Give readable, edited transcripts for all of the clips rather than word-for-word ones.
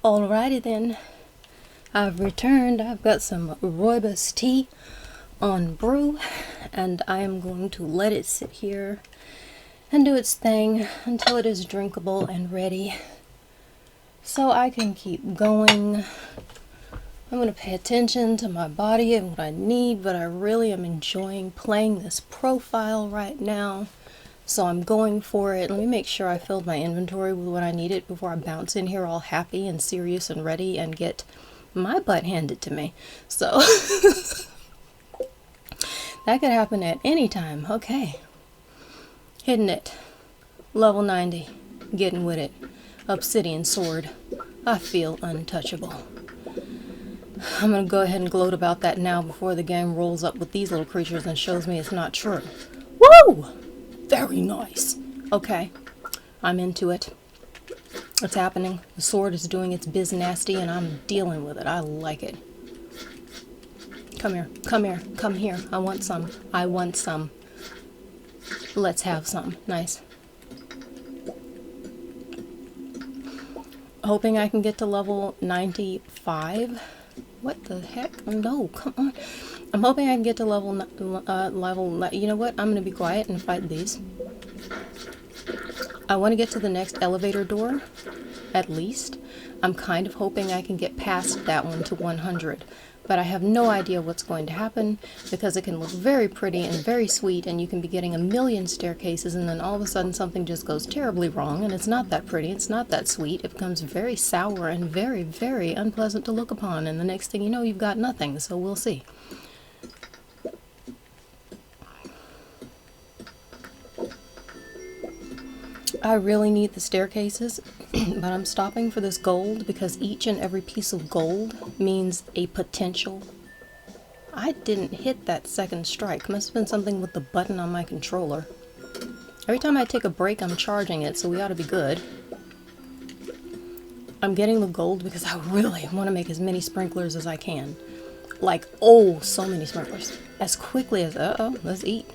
Alrighty then, I've returned. I've got some rooibos tea on brew, and I am going to let it sit here and do its thing until it is drinkable and ready, so I can keep going. I'm going to pay attention to my body and what I need, but I really am enjoying playing this profile right now. So I'm going for it. Let me make sure I filled my inventory with what I needed before I bounce in here all happy and serious and ready and get my butt handed to me. So that could happen at any time. Okay. Hitting it. Level 90. Getting with it. Obsidian sword. I feel untouchable. I'm going to go ahead and gloat about that now before the game rolls up with these little creatures and shows me it's not true. Woo! Very nice. Okay, I'm into it. It's happening. The sword is doing its biz nasty and I'm dealing with it. I like it. Come here, come here, come here. I want some. I want some. Let's have some. Nice. Hoping I can get to level 95. What the heck? No, come on. I'm hoping I can get to level, you know what? I'm going to be quiet and fight these. I want to get to the next elevator door, at least. I'm kind of hoping I can get past that one to 100, but I have no idea what's going to happen because it can look very pretty and very sweet, and you can be getting a million staircases, and then all of a sudden something just goes terribly wrong, and it's not that pretty, it's not that sweet, it becomes very sour and very, very unpleasant to look upon, and the next thing you know, you've got nothing, so we'll see. I really need the staircases, but I'm stopping for this gold because each and every piece of gold means a potential. I didn't hit that second strike. Must have been something with the button on my controller. Every time I take a break, I'm charging it, so we ought to be good. I'm getting the gold because I really want to make as many sprinklers as I can. Like, oh, so many sprinklers. As quickly as, let's eat.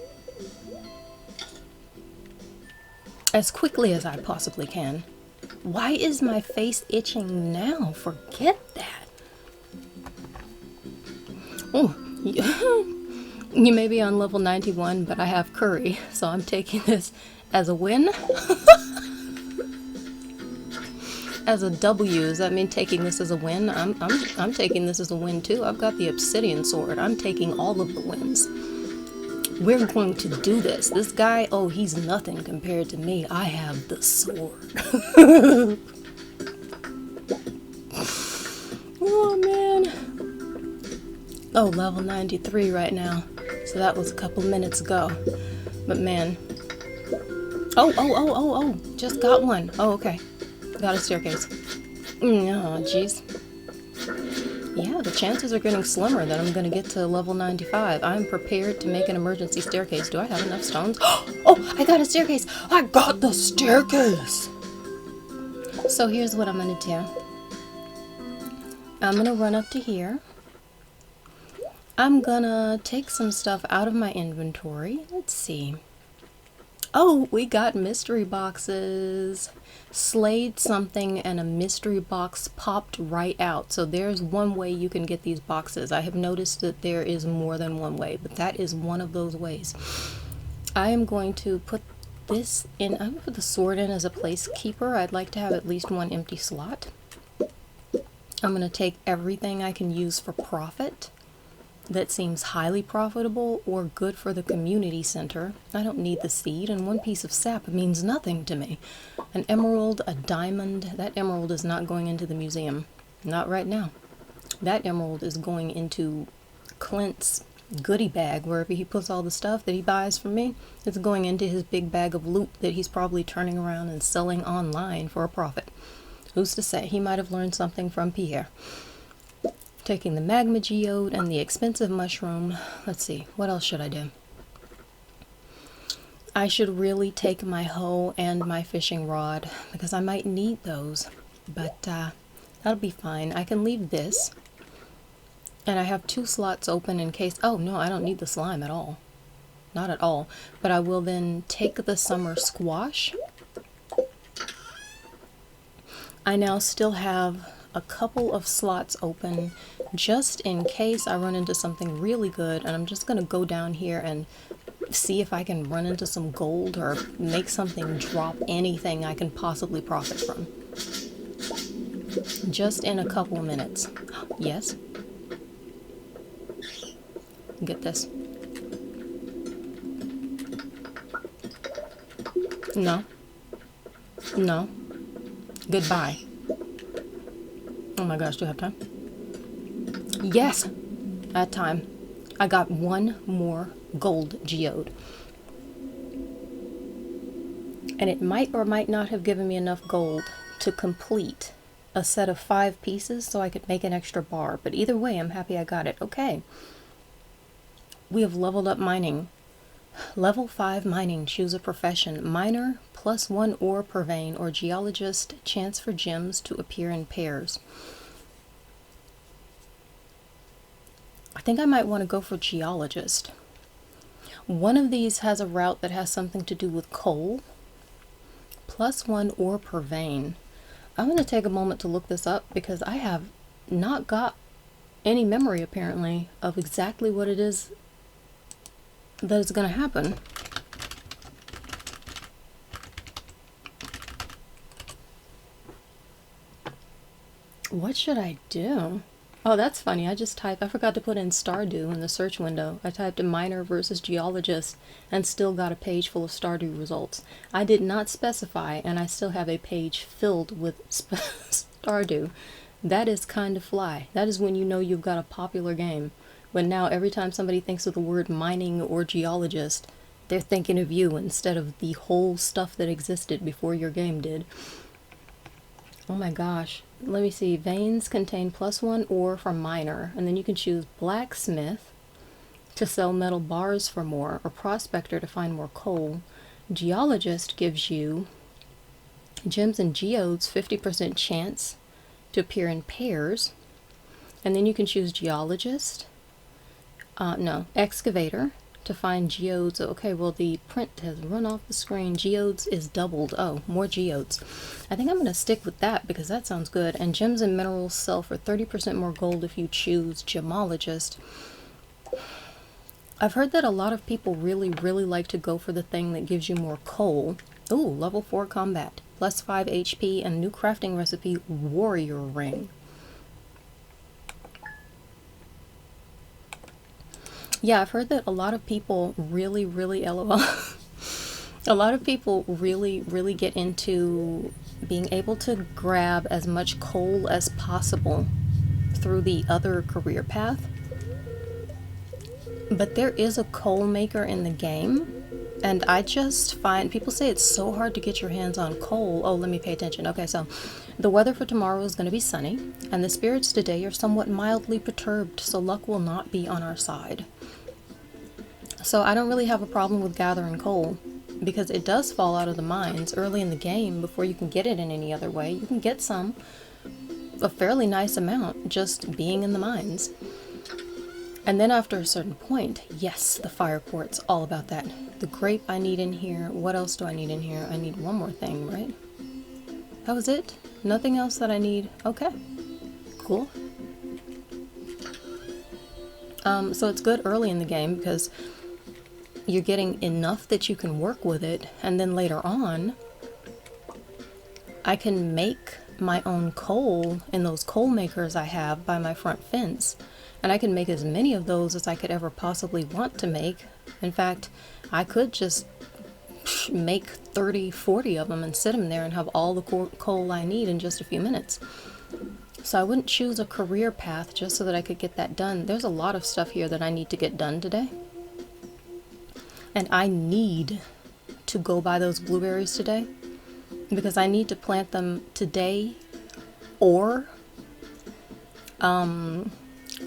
As quickly as I possibly can. Why is my face itching now? Forget that. Oh, you may be on level 91, but I have curry, so I'm taking this as a win. As a W, does that mean taking this as a win? I'm taking this as a win too. I've got the obsidian sword. I'm taking all of the wins. We're going to do this. This guy, oh, he's nothing compared to me. I have the sword. Oh, man. Oh, level 93 right now. So that was a couple minutes ago. But, man. Oh. Just got one. Oh, okay. Got a staircase. Oh, jeez. Yeah, the chances are getting slimmer that I'm going to get to level 95. I'm prepared to make an emergency staircase. Do I have enough stones? Oh, I got a staircase! I got the staircase! So here's what I'm going to do. I'm going to run up to here. I'm going to take some stuff out of my inventory. Let's see. Oh, we got mystery boxes. Slayed something and a mystery box popped right out. So there's one way you can get these boxes. I have noticed that there is more than one way, but that is one of those ways. I am going to put this in. I'm going to put the sword in as a placekeeper. I'd like to have at least one empty slot. I'm going to take everything I can use for profit that seems highly profitable or good for the community center. I don't need the seed, and one piece of sap means nothing to me. An emerald, a diamond, that emerald is not going into the museum. Not right now. That emerald is going into Clint's goodie bag, wherever he puts all the stuff that he buys from me. It's going into his big bag of loot that he's probably turning around and selling online for a profit. Who's to say? He might have learned something from Pierre. Taking the magma geode and the expensive mushroom. Let's see, what else should I do? I should really take my hoe and my fishing rod because I might need those, but that'll be fine. I can leave this, and I have 2 slots open in case. Oh no, I don't need the slime at all. Not at all. But I will then take the summer squash. I now still have a couple of slots open just in case I run into something really good, and I'm just gonna go down here and see if I can run into some gold or make something drop anything I can possibly profit from. Just in a couple minutes. Yes? Get this. No. No. Goodbye. Oh my gosh, do I have time? Yes! I had time. I got one more gold geode. And it might or might not have given me enough gold to complete a set of 5 pieces so I could make an extra bar. But either way, I'm happy I got it. Okay. We have leveled up mining. Level 5 mining. Choose a profession. Miner, +1 ore per vein, or geologist, chance for gems to appear in pairs. I think I might want to go for geologist. One of these has a route that has something to do with coal. +1 ore per vein. I'm going to take a moment to look this up because I have not got any memory apparently of exactly what it is that is going to happen. What should I do? Oh, that's funny. I forgot to put in Stardew in the search window. I typed in miner versus geologist and still got a page full of Stardew results. I did not specify, and I still have a page filled with Stardew. That is kind of fly. That is when you know you've got a popular game. But now every time somebody thinks of the word mining or geologist, they're thinking of you instead of the whole stuff that existed before your game did. Oh my gosh. Let me see. Veins contain +1 ore for miner, and then you can choose blacksmith to sell metal bars for more, or prospector to find more coal. Geologist gives you gems and geodes, 50% chance to appear in pairs, and then you can choose geologist. Excavator to find geodes. Okay, well the print has run off the screen. Geodes is doubled. Oh, more geodes. I think I'm going to stick with that because that sounds good. And gems and minerals sell for 30% more gold if you choose gemologist. I've heard that a lot of people really like to go for the thing that gives you more coal. Ooh, level 4 combat. +5 HP and new crafting recipe, warrior ring. Yeah, I've heard that a lot of people really LOL. A lot of people really get into being able to grab as much coal as possible through the other career path. But there is a coal maker in the game, and I just find people say it's so hard to get your hands on coal. Oh, let me pay attention. Okay, so the weather for tomorrow is going to be sunny, and the spirits today are somewhat mildly perturbed, so luck will not be on our side. So I don't really have a problem with gathering coal, because it does fall out of the mines early in the game before you can get it in any other way. You can get a fairly nice amount, just being in the mines. And then after a certain point, yes, the fire quartz, all about that. The grape I need in here. What else do I need in here? I need one more thing, right? That was it? Nothing else that I need? Okay, cool. So it's good early in the game because you're getting enough that you can work with it, and then later on I can make my own coal in those coal makers I have by my front fence, and I can make as many of those as I could ever possibly want to make. In fact, I could just make 30-40 of them and sit them there and have all the coal I need in just a few minutes. So I wouldn't choose a career path just so that I could get that done. There's a lot of stuff here that I need to get done today. And I need to go buy those blueberries today because I need to plant them today or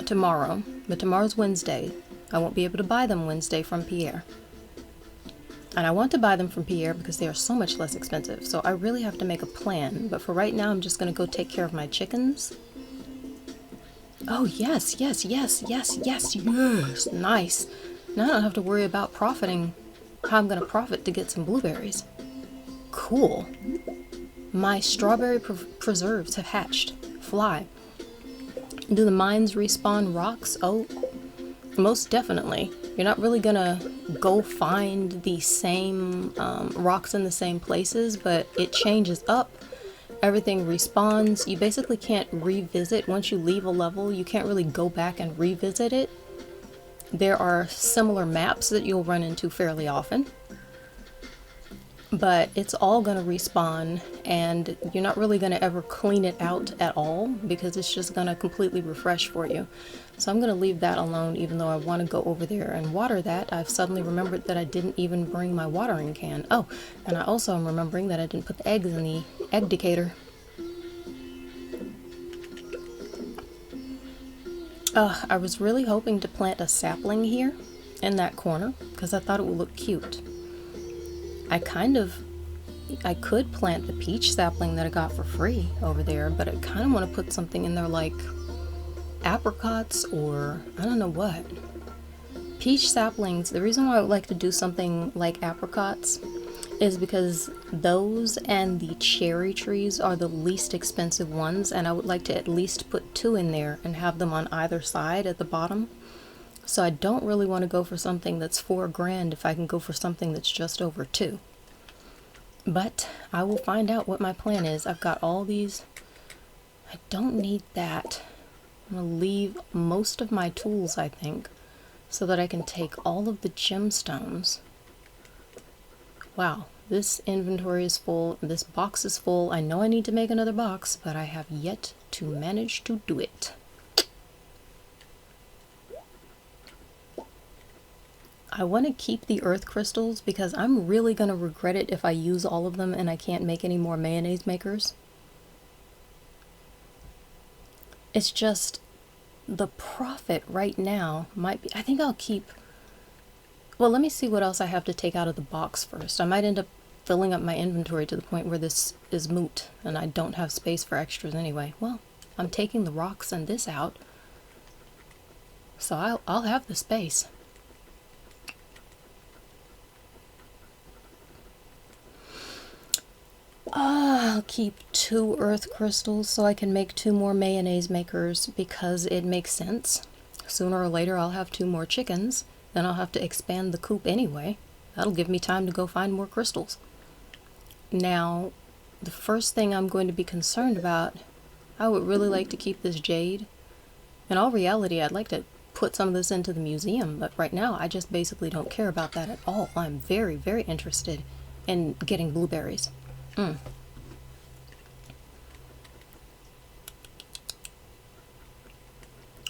tomorrow. But tomorrow's Wednesday. I won't be able to buy them Wednesday from Pierre. And I want to buy them from Pierre because they are so much less expensive. So I really have to make a plan. But for right now, I'm just going to go take care of my chickens. Oh, yes. Nice. Now I don't have to worry about profiting, how I'm going to profit to get some blueberries. Cool. My strawberry preserves have hatched fly. Do the mines respawn rocks? Oh, most definitely. You're not really gonna go find the same rocks in the same places, but it changes up. Everything respawns. You basically can't revisit. Once you leave a level, you can't really go back and revisit it. There are similar maps that you'll run into fairly often, but it's all going to respawn, and you're not really going to ever clean it out at all because it's just going to completely refresh for you. So I'm going to leave that alone, even though I want to go over there and water that. I've suddenly remembered that I didn't even bring my watering can. Oh, and I also am remembering that I didn't put the eggs in the egg decatur. I was really hoping to plant a sapling here in that corner because I thought it would look cute. I could plant the peach sapling that I got for free over there, but I kind of want to put something in there like apricots or I don't know what. Peach saplings, the reason why I would like to do something like apricots is because those and the cherry trees are the least expensive ones, and I would like to at least put 2 in there and have them on either side at the bottom. So I don't really want to go for something that's $4 grand if I can go for something that's just over 2. But I will find out what my plan is. I've got all these. I don't need that. I'm going to leave most of my tools, I think, so that I can take all of the gemstones. Wow, this inventory is full. This box is full. I know I need to make another box, but I have yet to manage to do it. I want to keep the earth crystals because I'm really going to regret it if I use all of them and I can't make any more mayonnaise makers. It's just the profit right now might be, I think I'll keep, well, let me see what else I have to take out of the box first. I might end up filling up my inventory to the point where this is moot and I don't have space for extras anyway. Well, I'm taking the rocks and this out, so I'll have the space. I'll keep 2 earth crystals so I can make 2 more mayonnaise makers because it makes sense. Sooner or later I'll have 2 more chickens, then I'll have to expand the coop anyway. That'll give me time to go find more crystals. Now, the first thing I'm going to be concerned about, I would really like to keep this jade. In all reality, I'd like to put some of this into the museum, but right now I just basically don't care about that at all. I'm very, very interested in getting blueberries.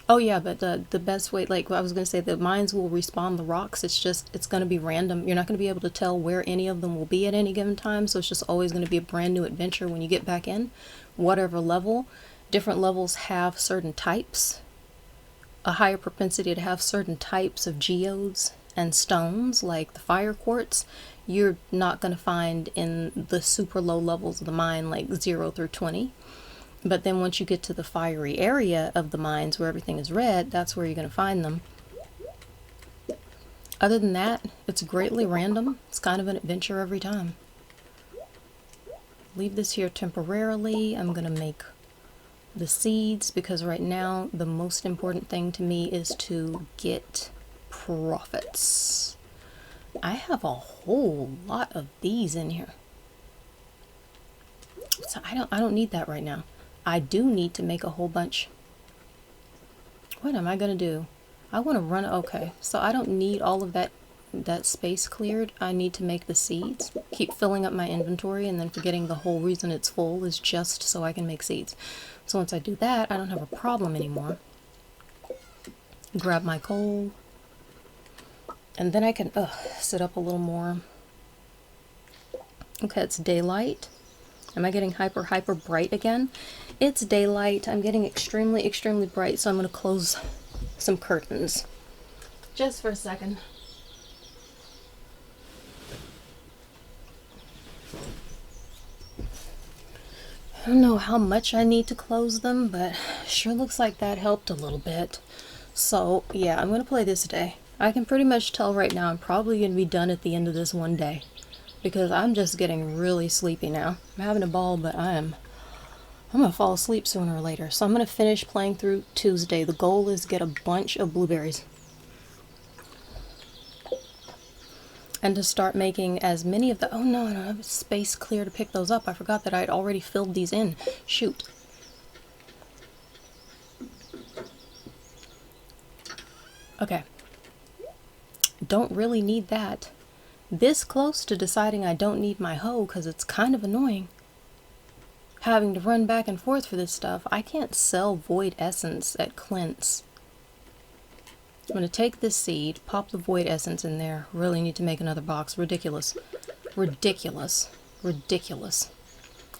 Oh yeah, but the best way, like I was going to say, the mines will respawn the rocks. It's going to be random. You're not going to be able to tell where any of them will be at any given time, so it's just always going to be a brand new adventure when you get back in. Whatever level, different levels have certain types, a higher propensity to have certain types of geodes and stones, like the fire quartz. You're not going to find in the super low levels of the mine, like 0 through 20. But then once you get to the fiery area of the mines where everything is red, that's where you're going to find them. Other than that, it's greatly random. It's kind of an adventure every time. Leave this here temporarily. I'm going to make the seeds because right now the most important thing to me is to get profits. I have a whole lot of these in here. So I don't need that right now. I do need to make a whole bunch. What am I gonna do? I want to run, okay, so I don't need all of that space cleared. I need to make the seeds. Keep filling up my inventory and then forgetting the whole reason it's full is just so I can make seeds. So once I do that, I don't have a problem anymore. Grab my coal. And then I can sit up a little more. Okay, it's daylight. Am I getting hyper bright again? It's daylight. I'm getting extremely bright, so I'm going to close some curtains. Just for a second. I don't know how much I need to close them, but sure looks like that helped a little bit. So, yeah, I'm going to play this day. I can pretty much tell right now I'm probably going to be done at the end of this one day. Because I'm just getting really sleepy now. I'm having a ball, but I I'm gonna fall asleep sooner or later, so I'm gonna finish playing through Tuesday. The goal is get a bunch of blueberries. And to start making as many of the... Oh no, I don't have space clear to pick those up. I forgot that I'd already filled these in. Shoot. Okay. Don't really need that. This close to deciding I don't need my hoe because it's kind of annoying. Having to run back and forth for this stuff. I can't sell void essence at Clint's. I'm going to take this seed, pop the void essence in there. Really need to make another box. Ridiculous. Ridiculous. Ridiculous.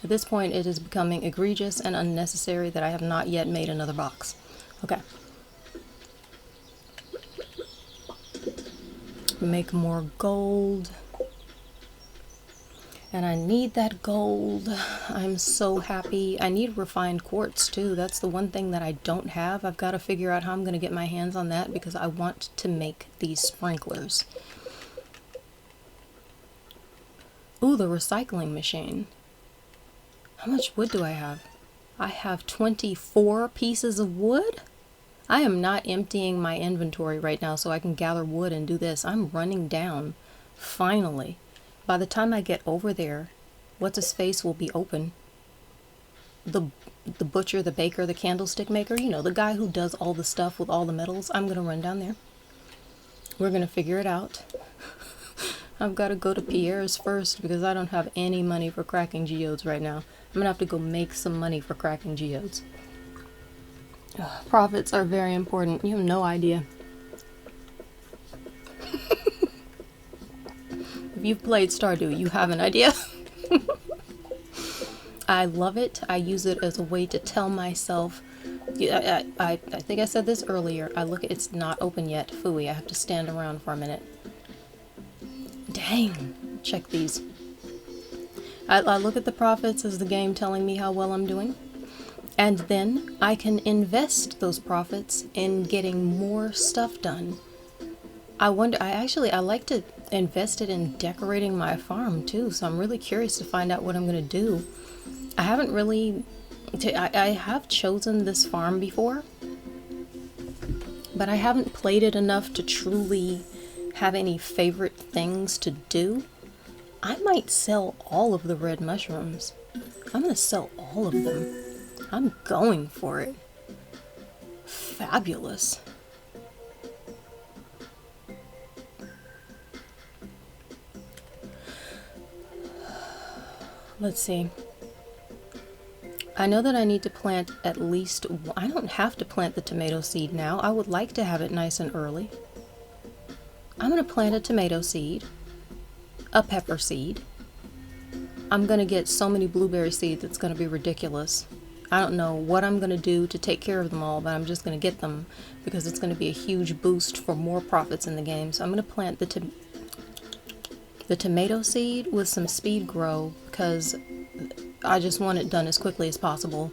At this point, it is becoming egregious and unnecessary that I have not yet made another box. Okay. Make more gold. And I need that gold. I'm so happy. I need refined quartz too. That's the one thing that I don't have. I've got to figure out how I'm going to get my hands on that because I want to make these sprinklers. Ooh, the recycling machine. How much wood do I have? I have 24 pieces of wood? I am not emptying my inventory right now so I can gather wood and do this. I'm running down. Finally. By the time I get over there, what's-his-face will be open. The butcher, the baker, the candlestick maker, you know, the guy who does all the stuff with all the metals. I'm going to run down there. We're going to figure it out. I've got to go to Pierre's first because I don't have any money for cracking geodes right now. I'm going to have to go make some money for cracking geodes. Profits are very important. You have no idea. If you've played Stardew, you have an idea. I love it. I use it as a way to tell myself. I think I said this earlier. It's not open yet. Phooey, I have to stand around for a minute. Dang. Check these. I look at the profits as the game telling me how well I'm doing. And then I can invest those profits in getting more stuff done. I like to invest it in decorating my farm too, so I'm really curious to find out what I'm going to do. I haven't really... I have chosen this farm before, but I haven't played it enough to truly have any favorite things to do. I might sell all of the red mushrooms. I'm going to sell all of them. I'm going for it. Fabulous. Let's see. I know that I need to plant at least... I don't have to plant the tomato seed now. I would like to have it nice and early. I'm going to plant a tomato seed, a pepper seed. I'm going to get so many blueberry seeds, it's going to be ridiculous. I don't know what I'm going to do to take care of them all, but I'm just going to get them because it's going to be a huge boost for more profits in the game. So I'm going to plant the tomato seed with some speed grow because I just want it done as quickly as possible.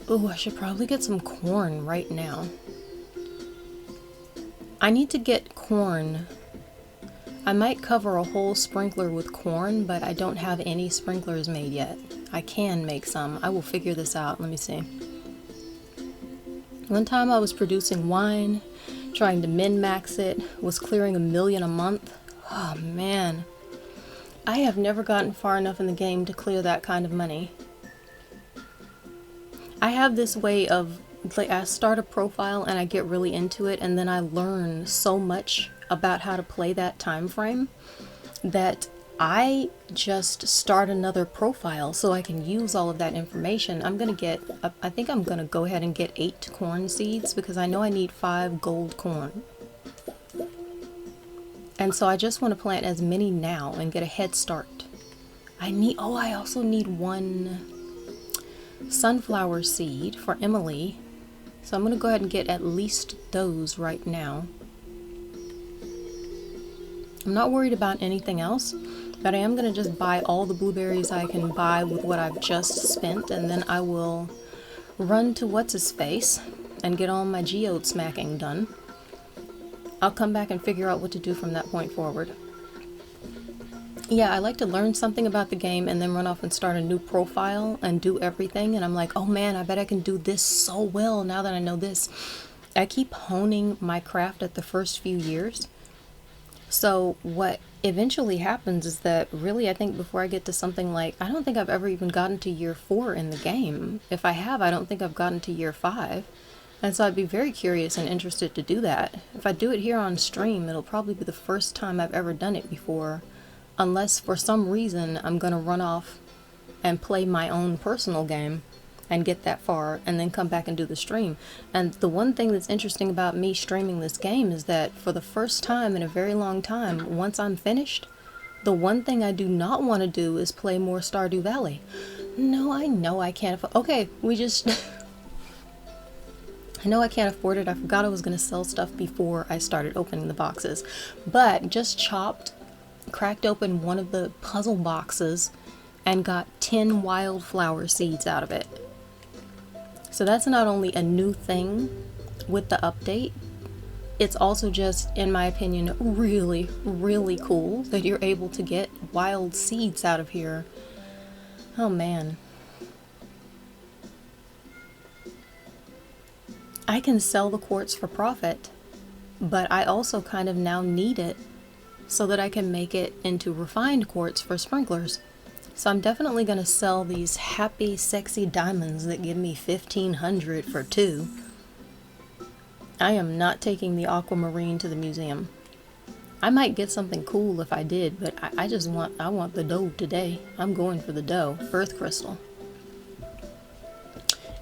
Ooh, I should probably get some corn right now. I need to get corn. I might cover a whole sprinkler with corn, but I don't have any sprinklers made yet. I can make some. I will figure this out. Let me see. One time I was producing wine, trying to min-max it, was clearing $1 million a month. Oh man. I have never gotten far enough in the game to clear that kind of money. I have this way of, like, I start a profile and I get really into it and then I learn so much about how to play that time frame that I just start another profile so I can use all of that information. I think I'm gonna go ahead and get 8 corn seeds because I know I need 5 gold corn. And so I just want to plant as many now and get a head start. I also need 1 sunflower seed for Emily. So I'm gonna go ahead and get at least those right now. I'm not worried about anything else, but I am going to just buy all the blueberries I can buy with what I've just spent, and then I will run to what's-his-face and get all my geode smacking done. I'll come back and figure out what to do from that point forward. Yeah, I like to learn something about the game and then run off and start a new profile and do everything. And I'm like, oh man, I bet I can do this so well now that I know this. I keep honing my craft at the first few years. So what eventually happens is that really I think before I get to something like, I don't think I've ever even gotten to year 4 in the game. If I have, I don't think I've gotten to year 5. And so I'd be very curious and interested to do that. If I do it here on stream, it'll probably be the first time I've ever done it before. Unless for some reason I'm gonna run off and play my own personal game and get that far and then come back and do the stream. And the one thing that's interesting about me streaming this game is that for the first time in a very long time, once I'm finished, the one thing I do not want to do is play more Stardew Valley. No, I know I can't afford. Okay, we just I know I can't afford it. I forgot I was going to sell stuff before I started opening the boxes. But just cracked open one of the puzzle boxes and got 10 wildflower seeds out of it. So that's not only a new thing with the update, it's also just, in my opinion, really, really cool that you're able to get wild seeds out of here. Oh man. I can sell the quartz for profit, but I also kind of now need it so that I can make it into refined quartz for sprinklers. So I'm definitely going to sell these happy, sexy diamonds that give me 1,500 for 2. I am not taking the aquamarine to the museum. I might get something cool if I did, but I want the dough today. I'm going for the dough. Earth crystal.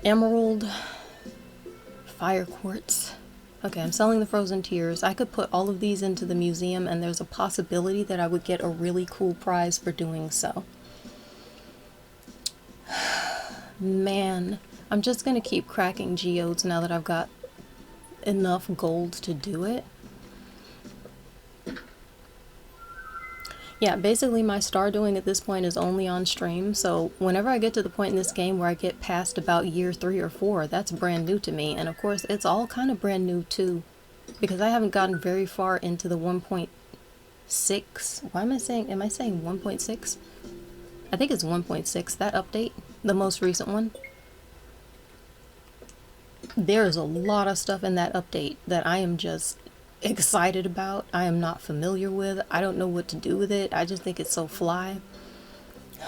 Emerald. Fire quartz. Okay, I'm selling the frozen tears. I could put all of these into the museum and there's a possibility that I would get a really cool prize for doing so. Man, I'm just gonna keep cracking geodes now that I've got enough gold to do it. Yeah, basically my Stardewing at this point is only on stream, so whenever I get to the point in this game where I get past about year 3 or 4, that's brand new to me. And of course, it's all kind of brand new too, because I haven't gotten very far into the 1.6. Why am I saying 1.6? I think it's 1.6, that update, the most recent one. There's a lot of stuff in that update that I am just excited about. I am not familiar with. I don't know what to do with it. I just think it's so fly.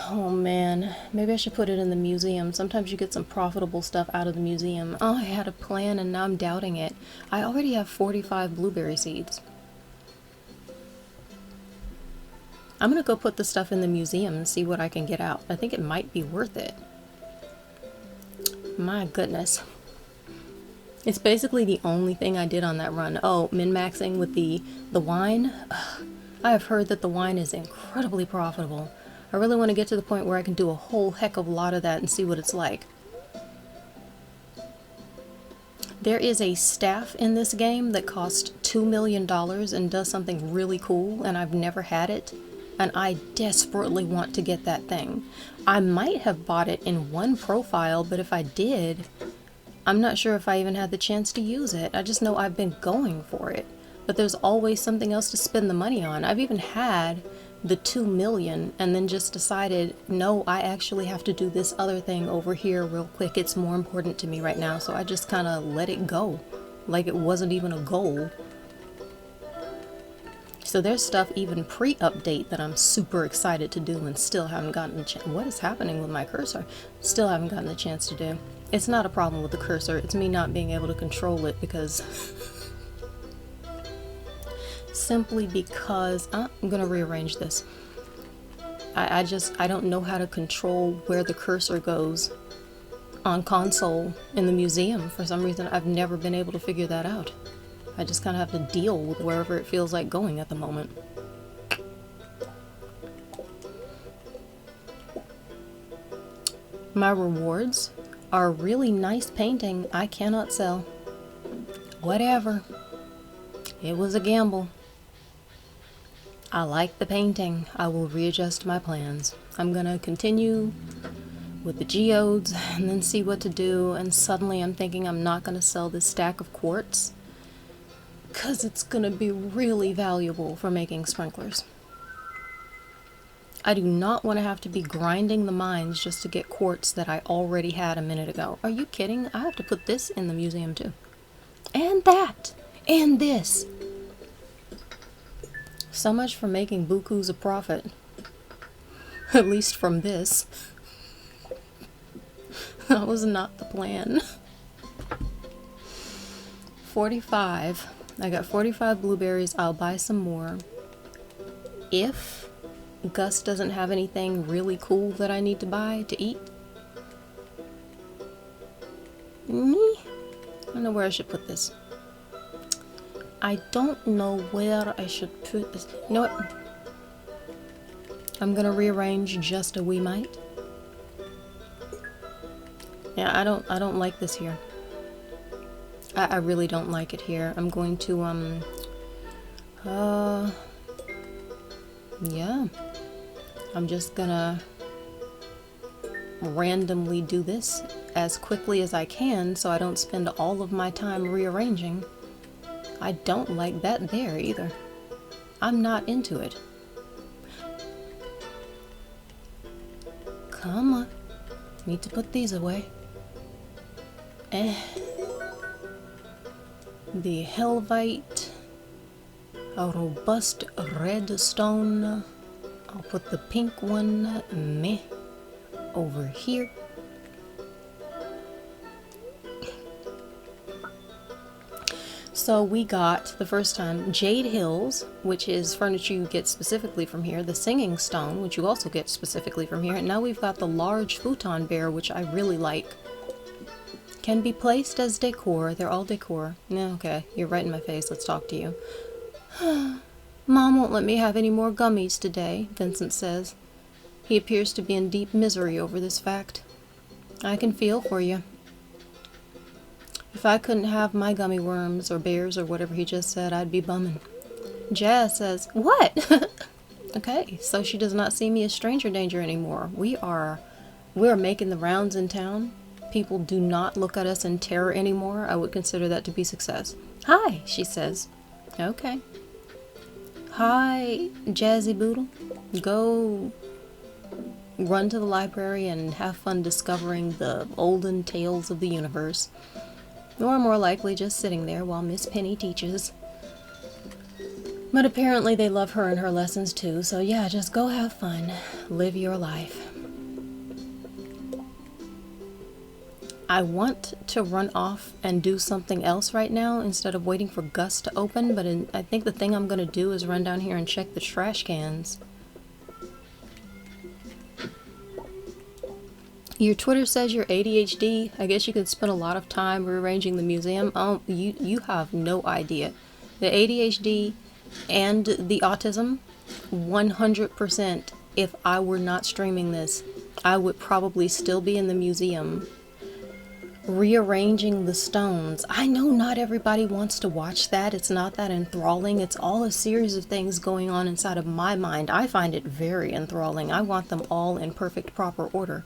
Oh man, maybe I should put it in the museum. Sometimes you get some profitable stuff out of the museum. Oh, I had a plan and now I'm doubting it. I already have 45 blueberry seeds. I'm gonna go put the stuff in the museum and see what I can get out. I think it might be worth it. My goodness. It's basically the only thing I did on that run. Oh, min-maxing with the wine. Ugh, I have heard that the wine is incredibly profitable. I really want to get to the point where I can do a whole heck of a lot of that and see what it's like. There is a staff in this game that costs $2 million and does something really cool, and I've never had it. And I desperately want to get that thing. I might have bought it in one profile, but if I did, I'm not sure if I even had the chance to use it. I just know I've been going for it. But there's always something else to spend the money on. I've even had the 2 million and then just decided, no, I actually have to do this other thing over here real quick. It's more important to me right now. So I just kind of let it go. Like it wasn't even a goal. So there's stuff even pre-update that I'm super excited to do and still haven't gotten the chance. What is happening with my cursor? Still haven't gotten the chance to do. It's not a problem with the cursor. It's me not being able to control it because... simply because... I'm going to rearrange this. I don't know how to control where the cursor goes on console in the museum. For some reason, I've never been able to figure that out. I just kind of have to deal with wherever it feels like going at the moment. My rewards are a really nice painting I cannot sell. Whatever. It was a gamble. I like the painting. I will readjust my plans. I'm gonna continue with the geodes and then see what to do, and suddenly I'm thinking I'm not gonna sell this stack of quartz because it's gonna be really valuable for making sprinklers. I do not want to have to be grinding the mines just to get quartz that I already had a minute ago. Are you kidding? I have to put this in the museum too. And that. And this. So much for making bukus a profit. At least from this. That was not the plan. 45. I got 45 blueberries. I'll buy some more. If Gus doesn't have anything really cool that I need to buy to eat. I don't know where I should put this. I don't know where I should put this. You know what? I'm gonna rearrange just a wee mite. Yeah, I don't like this here. I really don't like it here. I'm going to yeah. I'm just gonna randomly do this as quickly as I can so I don't spend all of my time rearranging. I don't like that there either. I'm not into it. Come on. Need to put these away. The Helvite. A robust red stone. I'll put the pink one over here. So we got, the first time, Jade Hills, which is furniture you get specifically from here, the Singing Stone, which you also get specifically from here, and now we've got the large futon bear, which I really like. Can be placed as decor. They're all decor. Yeah, okay, you're right in my face. Let's talk to you. Mom won't let me have any more gummies today, Vincent says. He appears to be in deep misery over this fact. I can feel for you. If I couldn't have my gummy worms or bears or whatever he just said, I'd be bumming. Jazz says, what? Okay, so she does not see me as stranger danger anymore. We're making the rounds in town. People do not look at us in terror anymore. I would consider that to be success. Hi, she says. Okay. Hi, Jazzy Boodle. Go run to the library and have fun discovering the olden tales of the universe. Or more likely just sitting there while Miss Penny teaches. But apparently they love her and her lessons too, so yeah, just go have fun. Live your life. I want to run off and do something else right now instead of waiting for Gus to open, but I think the thing I'm going to do is run down here and check the trash cans. Your Twitter says you're ADHD. I guess you could spend a lot of time rearranging the museum. Oh, you have no idea. The ADHD and the autism, 100%. If I were not streaming this, I would probably still be in the museum rearranging the stones. I know not everybody wants to watch that. It's not that enthralling. It's all a series of things going on inside of my mind. I find it very enthralling. I want them all in perfect, proper order.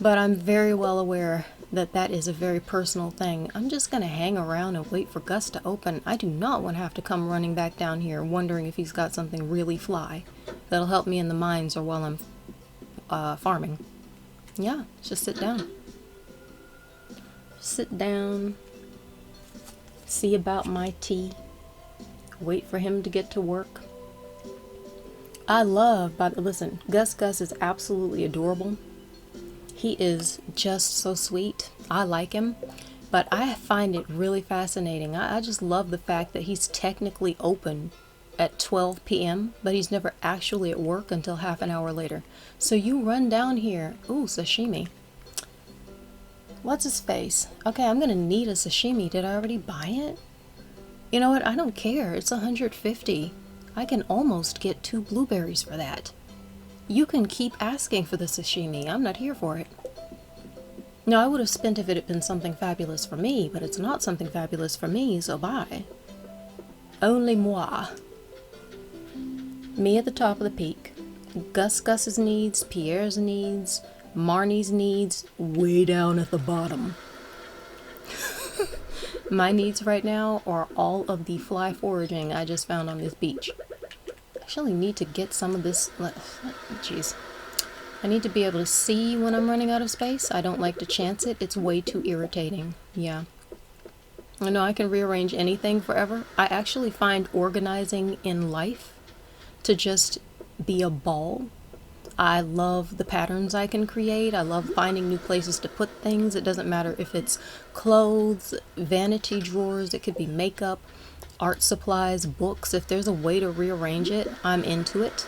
But I'm very well aware that that is a very personal thing. I'm just going to hang around and wait for Gus to open. I do not want to have to come running back down here wondering if he's got something really fly that'll help me in the mines or while I'm farming. Yeah, just sit down. Sit down. See about my tea. Wait for him to get to work. I love, listen, Gus is absolutely adorable. He is just so sweet. I like him, but I find it really fascinating. I just love the fact that he's technically open at 12 p.m., but he's never actually at work until half an hour later. So you run down here. Ooh, sashimi. What's his face? Okay, I'm gonna need a sashimi. Did I already buy it? You know what? I don't care. It's 150. I can almost get 2 blueberries for that. You can keep asking for the sashimi. I'm not here for it. No, I would have spent if it had been something fabulous for me, but it's not something fabulous for me, so bye. Only moi. Me at the top of the peak. Gus's needs, Pierre's needs, Marnie's needs, way down at the bottom. My needs right now are all of the fly foraging I just found on this beach. actually need to get some of this. Jeez. I need to be able to see when I'm running out of space. I don't like to chance it. It's way too irritating. Yeah. I know I can rearrange anything forever. I actually find organizing in life to just be a ball. I love the patterns I can create. I love finding new places to put things. It doesn't matter if it's clothes, vanity drawers, it could be makeup, art supplies, books. If there's a way to rearrange it, I'm into it.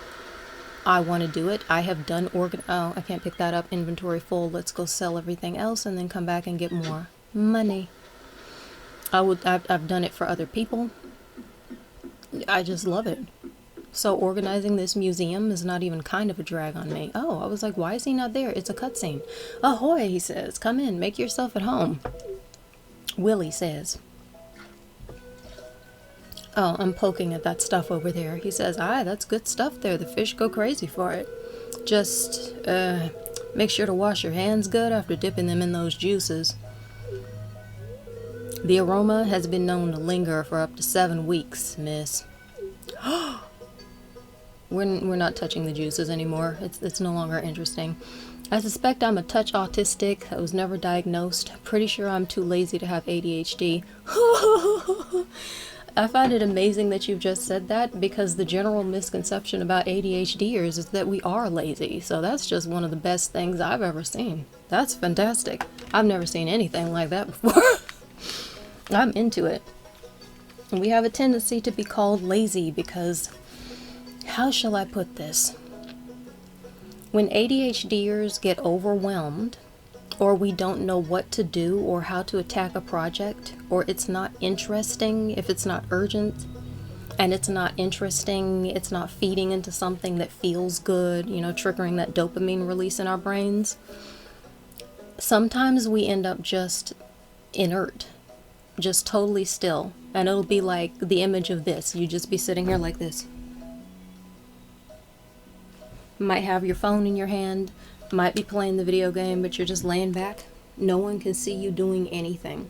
I want to do it. I have done oh, I can't pick that up. Inventory full. Let's go sell everything else and then come back and get more money. I've done it for other people. I just love it. So organizing this museum is not even kind of a drag on me. Oh, I was like, why is he not there? It's a cutscene. Ahoy, he says. Come in, make yourself at home. Willie says. Oh, I'm poking at that stuff over there. He says, aye, that's good stuff there. The fish go crazy for it. Just, make sure to wash your hands good after dipping them in those juices. The aroma has been known to linger for up to 7 weeks, miss. We're not touching the juices anymore. It's no longer interesting. I suspect I'm a touch autistic. I was never diagnosed. Pretty sure I'm too lazy to have ADHD. I find it amazing that you've just said that, because the general misconception about ADHDers is that we are lazy. So that's just one of the best things I've ever seen. That's fantastic. I've never seen anything like that before. I'm into it. We have a tendency to be called lazy because, how shall I put this? When ADHDers get overwhelmed, or we don't know what to do or how to attack a project, or it's not interesting, if it's not urgent, and it's not interesting, it's not feeding into something that feels good, you know, triggering that dopamine release in our brains, sometimes we end up just inert, just totally still. And it'll be like the image of this. You just be sitting here like this. Might have your phone in your hand, might be playing the video game, but you're just laying back. No one can see you doing anything.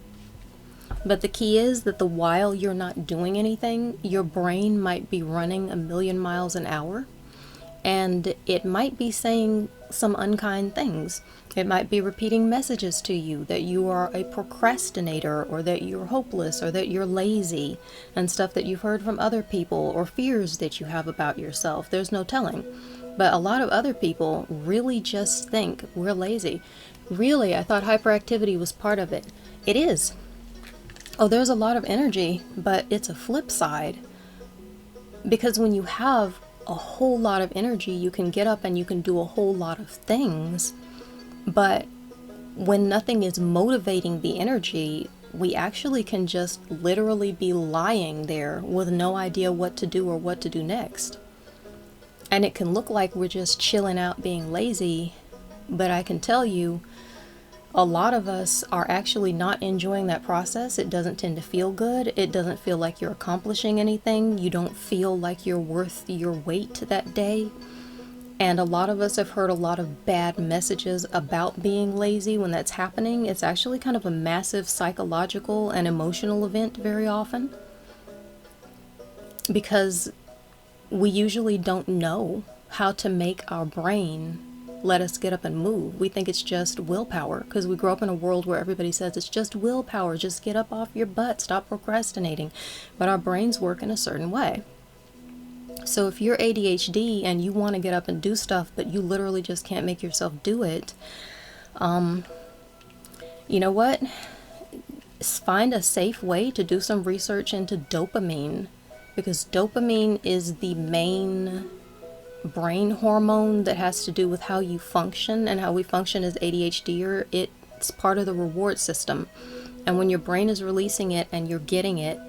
But the key is that while you're not doing anything, your brain might be running 1,000,000 miles an hour, and it might be saying some unkind things. It might be repeating messages to you that you are a procrastinator, or that you're hopeless, or that you're lazy, and stuff that you've heard from other people, or fears that you have about yourself. There's no telling. But a lot of other people really just think we're lazy. Really, I thought hyperactivity was part of it. It is. Oh, there's a lot of energy, but it's a flip side. Because when you have a whole lot of energy, you can get up and you can do a whole lot of things. But when nothing is motivating the energy, we actually can just literally be lying there with no idea what to do or what to do next. And it can look like we're just chilling out being lazy, but I can tell you, a lot of us are actually not enjoying that process. It doesn't tend to feel good. It doesn't feel like you're accomplishing anything. You don't feel like you're worth your weight that day. And a lot of us have heard a lot of bad messages about being lazy when that's happening. It's actually kind of a massive psychological and emotional event very often, because we usually don't know how to make our brain let us get up and move. We think it's just willpower, because we grow up in a world where everybody says it's just willpower, just get up off your butt, stop procrastinating. But our brains work in a certain way. So if you're ADHD and you want to get up and do stuff, but you literally just can't make yourself do it, you know what? Find a safe way to do some research into dopamine, because dopamine is the main brain hormone that has to do with how you function and how we function as ADHDer. It's part of the reward system. And when your brain is releasing it and you're getting it,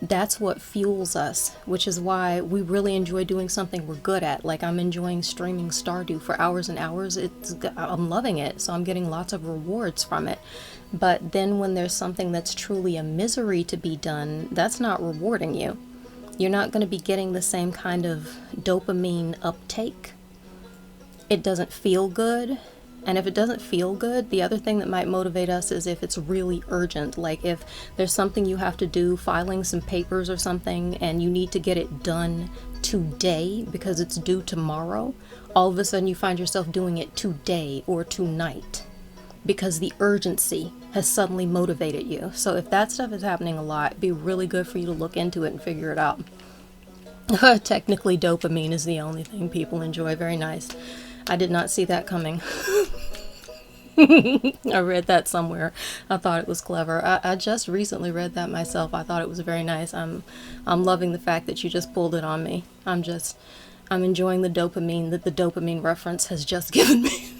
that's what fuels us, which is why we really enjoy doing something we're good at. Like, I'm enjoying streaming Stardew for hours and hours. I'm loving it, so I'm getting lots of rewards from it. But then when there's something that's truly a misery to be done, that's not rewarding you. You're not going to be getting the same kind of dopamine uptake. It doesn't feel good. And if it doesn't feel good, the other thing that might motivate us is if it's really urgent. Like if there's something you have to do, filing some papers or something, and you need to get it done today because it's due tomorrow, all of a sudden you find yourself doing it today or tonight because the urgency has suddenly motivated you. So if that stuff is happening a lot, it'd be really good for you to look into it and figure it out. Technically, dopamine is the only thing people enjoy. Very nice. I did not see that coming. I read that somewhere. I thought it was clever. I just recently read that myself. I thought it was very nice. I'm loving the fact that you just pulled it on me. I'm enjoying the dopamine that the dopamine reference has just given me.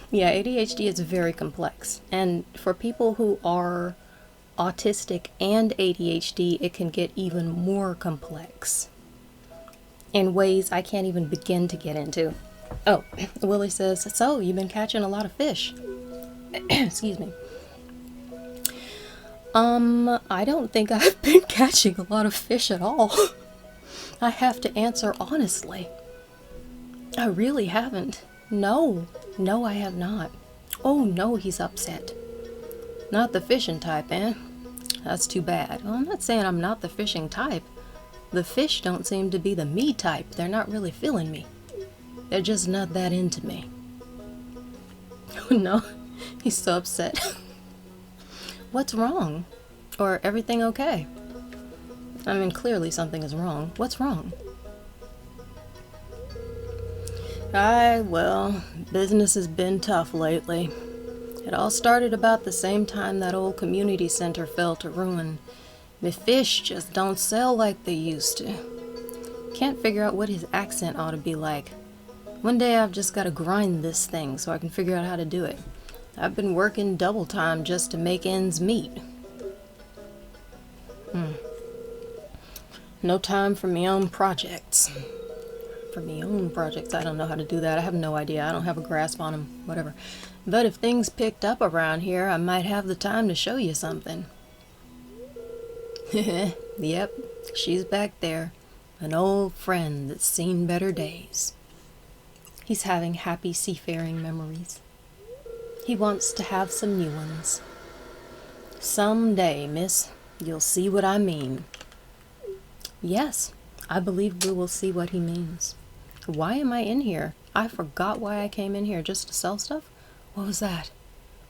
Yeah, ADHD is very complex. And for people who are autistic and ADHD, it can get even more complex in ways I can't even begin to get into. Oh, Willie says, so you've been catching a lot of fish. Excuse me. I don't think I've been catching a lot of fish at all. I have to answer honestly. I really haven't. No, I have not. Oh no, he's upset. Not the fishing type, eh? That's too bad. Well, I'm not saying I'm not the fishing type. The fish don't seem to be the me type. They're not really feeling me. They're just not that into me. No, he's so upset. What's wrong? Or everything okay? I mean, clearly something is wrong. What's wrong? Well, business has been tough lately. It all started about the same time that old community center fell to ruin. The fish just don't sell like they used to. Can't figure out what his accent ought to be like. One day I've just got to grind this thing so I can figure out how to do it. I've been working double time just to make ends meet. No time for my own projects. I don't know how to do that. I have no idea. I don't have a grasp on them. Whatever. But if things picked up around here, I might have the time to show you something. Yep, she's back there. An old friend that's seen better days. He's having happy seafaring memories. He wants to have some new ones. Someday, miss, you'll see what I mean. Yes, I believe we will see what he means. Why am I in here? I forgot why I came in here, just to sell stuff? What was that?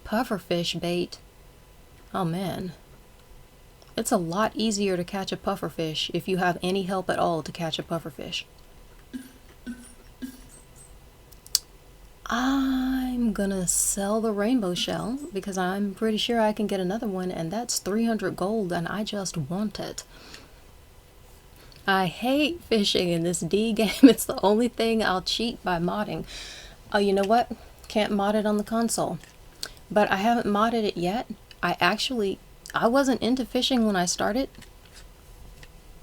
Pufferfish bait. Oh man. It's a lot easier to catch a pufferfish if you have any help at all to catch a pufferfish. I'm gonna sell the rainbow shell because I'm pretty sure I can get another one, and that's 300 gold and I just want it. I hate fishing in this D game. It's the only thing I'll cheat by modding. Oh, you know what? Can't mod it on the console. But I haven't modded it yet. I wasn't into fishing when I started.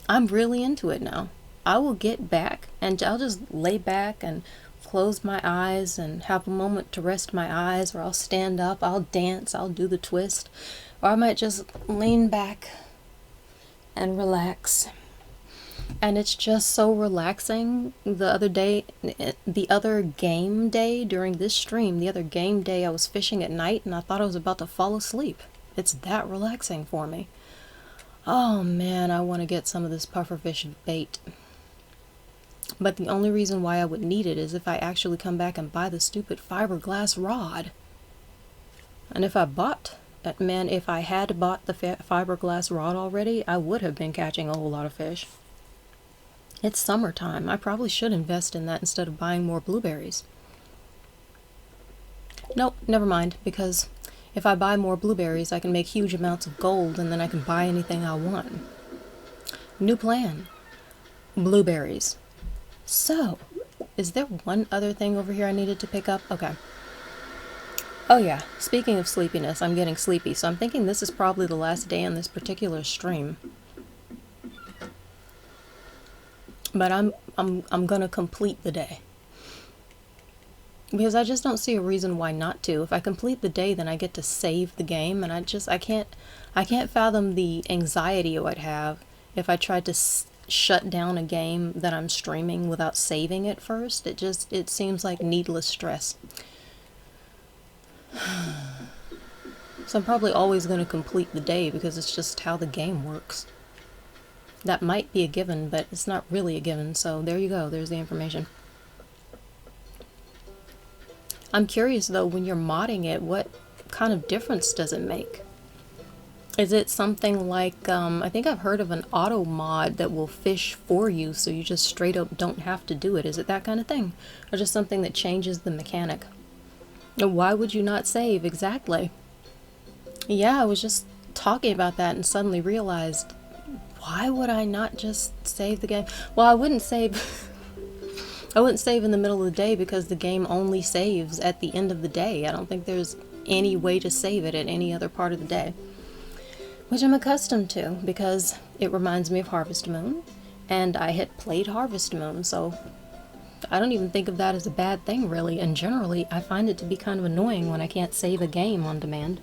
I'm really into it now. I will get back and I'll just lay back and close my eyes and have a moment to rest my eyes, or I'll stand up, I'll dance, I'll do the twist, or I might just lean back and relax. And it's just so relaxing. The other game day during this stream, I was fishing at night and I thought I was about to fall asleep. It's that relaxing for me. Oh man, I want to get some of this pufferfish bait. But the only reason why I would need it is if I actually come back and buy the stupid fiberglass rod. And if I had bought the fiberglass rod already, I would have been catching a whole lot of fish. It's summertime. I probably should invest in that instead of buying more blueberries. Nope, never mind, because if I buy more blueberries, I can make huge amounts of gold and then I can buy anything I want. New plan. Blueberries. So, is there one other thing over here I needed to pick up? Okay. Oh yeah, speaking of sleepiness, I'm getting sleepy, so I'm thinking this is probably the last day on this particular stream. But I'm gonna complete the day. Because I just don't see a reason why not to. If I complete the day, then I get to save the game, and I can't fathom the anxiety I would have if I tried to shut down a game that I'm streaming without saving it first. It seems like needless stress. So I'm probably always going to complete the day because it's just how the game works. That might be a given, but it's not really a given, so there you go, there's the information. I'm curious though, when you're modding it, what kind of difference does it make? Is it something like, I think I've heard of an auto mod that will fish for you, so you just straight up don't have to do it. Is it that kind of thing? Or just something that changes the mechanic? And why would you not save? Exactly. Yeah, I was just talking about that and suddenly realized, why would I not just save the game? Well, I wouldn't save I wouldn't save in the middle of the day because the game only saves at the end of the day. I don't think there's any way to save it at any other part of the day. Which I'm accustomed to because it reminds me of Harvest Moon, and I had played Harvest Moon, so I don't even think of that as a bad thing really, and generally I find it to be kind of annoying when I can't save a game on demand.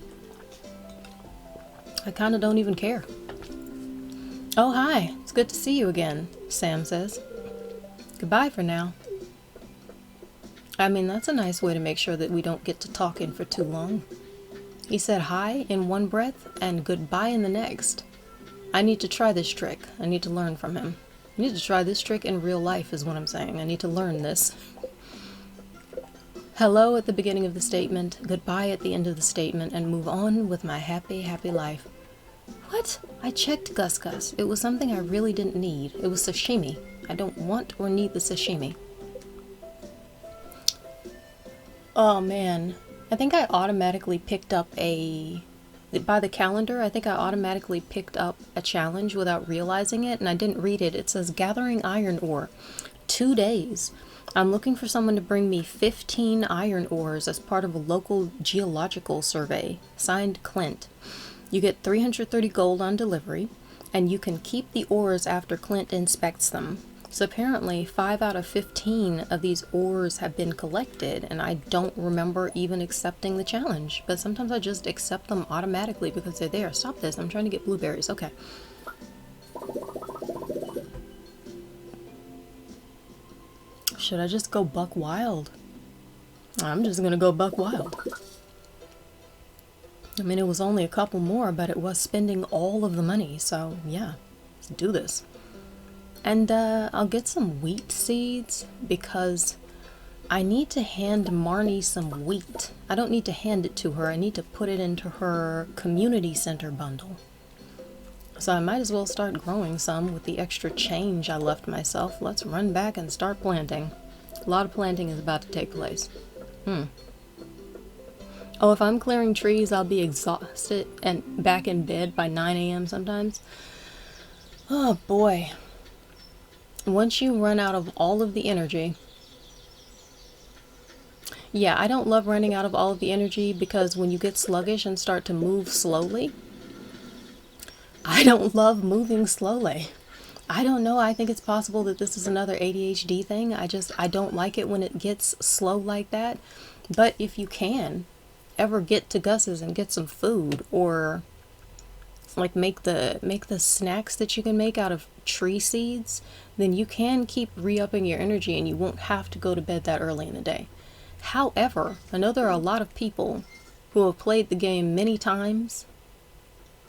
I kind of don't even care. Oh hi, it's good to see you again, Sam says. Goodbye for now. I mean, that's a nice way to make sure that we don't get to talking for too long. He said hi in one breath and goodbye in the next. I need to try this trick. I need to learn from him. I need to try this trick in real life is what I'm saying. I need to learn this. Hello at the beginning of the statement, goodbye at the end of the statement, and move on with my happy, happy life. What? I checked Gus Gus. It was something I really didn't need. It was sashimi. I don't want or need the sashimi. Oh man. I think I automatically picked up by the calendar, I think I automatically picked up a challenge without realizing it, and I didn't read it. It says gathering iron ore. 2 days. I'm looking for someone to bring me 15 iron ores as part of a local geological survey. Signed, Clint. You get 330 gold on delivery, and you can keep the ores after Clint inspects them. So apparently 5 out of 15 of these ores have been collected, and I don't remember even accepting the challenge. But sometimes I just accept them automatically because they're there. Stop this, I'm trying to get blueberries. Okay. Should I just go buck wild? I'm just gonna go buck wild. I mean, it was only a couple more, but it was spending all of the money, so yeah, let's do this. And I'll get some wheat seeds because I need to hand Marnie some wheat. I don't need to hand it to her, I need to put it into her community center bundle. So I might as well start growing some with the extra change I left myself. Let's run back and start planting. A lot of planting is about to take place. Oh, if I'm clearing trees, I'll be exhausted and back in bed by 9 a.m. sometimes. Oh boy. Once you run out of all of the energy. Yeah, I don't love running out of all of the energy because when you get sluggish and start to move slowly, I don't love moving slowly. I don't know, I think it's possible that this is another ADHD thing. I don't like it when it gets slow like that. But if you can ever get to Gus's and get some food, or like make the snacks that you can make out of tree seeds, then you can keep re-upping your energy and you won't have to go to bed that early in the day. However, I know there are a lot of people who have played the game many times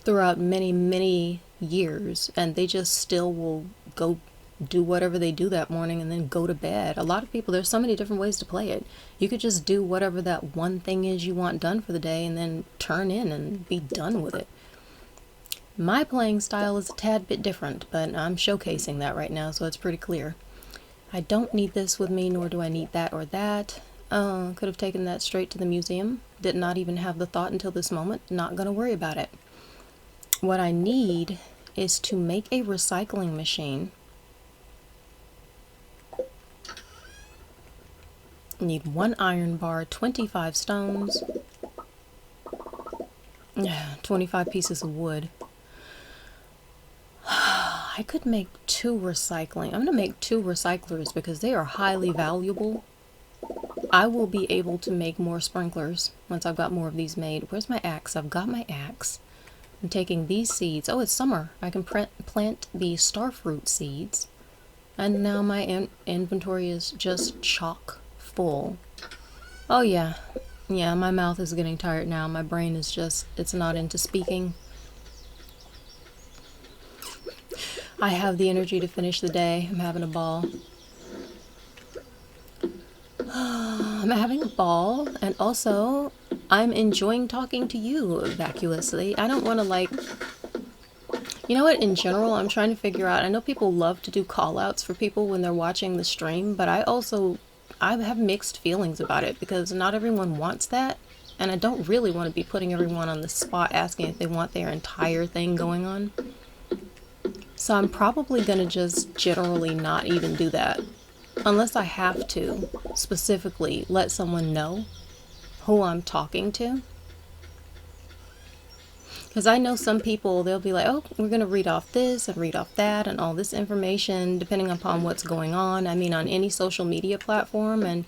throughout many years, and they just still will go do whatever they do that morning and then go to bed. A lot of people, there's so many different ways to play it. You could just do whatever that one thing is you want done for the day and then turn in and be done with it. My playing style is a tad bit different, but I'm showcasing that right now, so it's pretty clear. I don't need this with me, nor do I need that or that. Could have taken that straight to the museum. Did not even have the thought until this moment. Not gonna worry about it. What I need is to make a recycling machine. Need 1 iron bar, 25 stones, 25 pieces of wood. I could make 2 recycling. I'm going to make 2 recyclers because they are highly valuable. I will be able to make more sprinklers once I've got more of these made. Where's my axe? I've got my axe. I'm taking these seeds. Oh, it's summer. I can plant the starfruit seeds. And now my inventory is just chock full. Oh yeah. Yeah, my mouth is getting tired now. My brain is just, it's not into speaking. I have the energy to finish the day. I'm having a ball. I'm having a ball, and also I'm enjoying talking to you vacuously. I don't want to, like, you know what, in general, I'm trying to figure out, I know people love to do call outs for people when they're watching the stream, but I have mixed feelings about it because not everyone wants that, and I don't really want to be putting everyone on the spot asking if they want their entire thing going on. So I'm probably going to just generally not even do that. Unless I have to specifically let someone know who I'm talking to. Because I know some people, they'll be like, oh, we're going to read off this and read off that and all this information depending upon what's going on. I mean, on any social media platform, and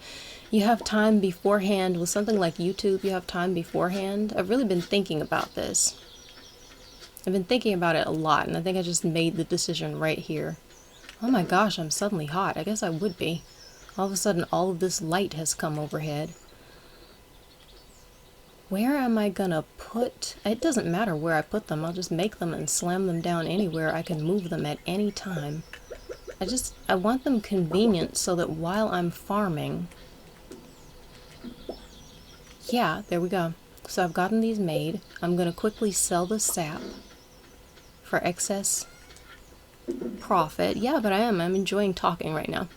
you have time beforehand. With something like YouTube, you have time beforehand. I've really been thinking about this. I've been thinking about it a lot, and I think I just made the decision right here. Oh my gosh, I'm suddenly hot. I guess I would be. All of a sudden, all of this light has come overhead. Where am I gonna put... It doesn't matter where I put them. I'll just make them and slam them down anywhere. I can move them at any time. I want them convenient so that while I'm farming... Yeah, there we go. So I've gotten these made. I'm gonna quickly sell the sap for excess profit. Yeah, but I'm enjoying talking right now.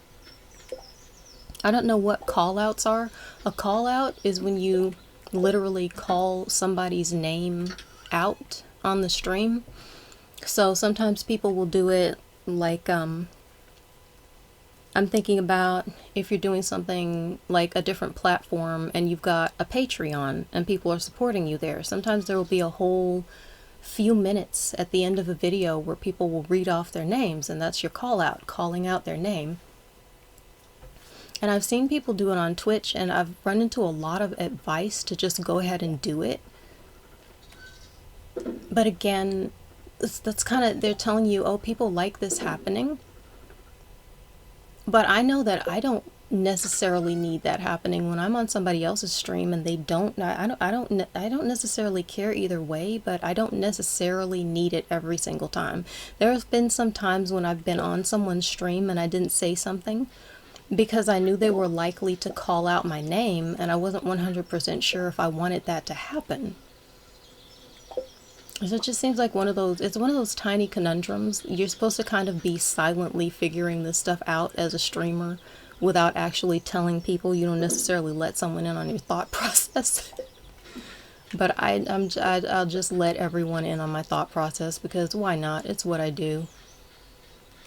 I don't know what call outs are. A call out is when you literally call somebody's name out on the stream. So sometimes people will do it like, I'm thinking about if you're doing something like a different platform and you've got a Patreon and people are supporting you there. Sometimes there will be a whole few minutes at the end of a video where people will read off their names, and that's your call out, calling out their name. And I've seen people do it on Twitch, and I've run into a lot of advice to just go ahead and do it. But again, that's kind of, they're telling you, oh, people like this happening. But I know that I don't necessarily need that happening when I'm on somebody else's stream and they don't. I don't necessarily care either way, but I don't necessarily need it every single time. There have been some times when I've been on someone's stream and I didn't say something because I knew they were likely to call out my name, and I wasn't 100% sure if I wanted that to happen. So it just seems like it's one of those tiny conundrums. You're supposed to kind of be silently figuring this stuff out as a streamer without actually telling people. You don't necessarily let someone in on your thought process. But I'll just let everyone in on my thought process because why not? It's what I do.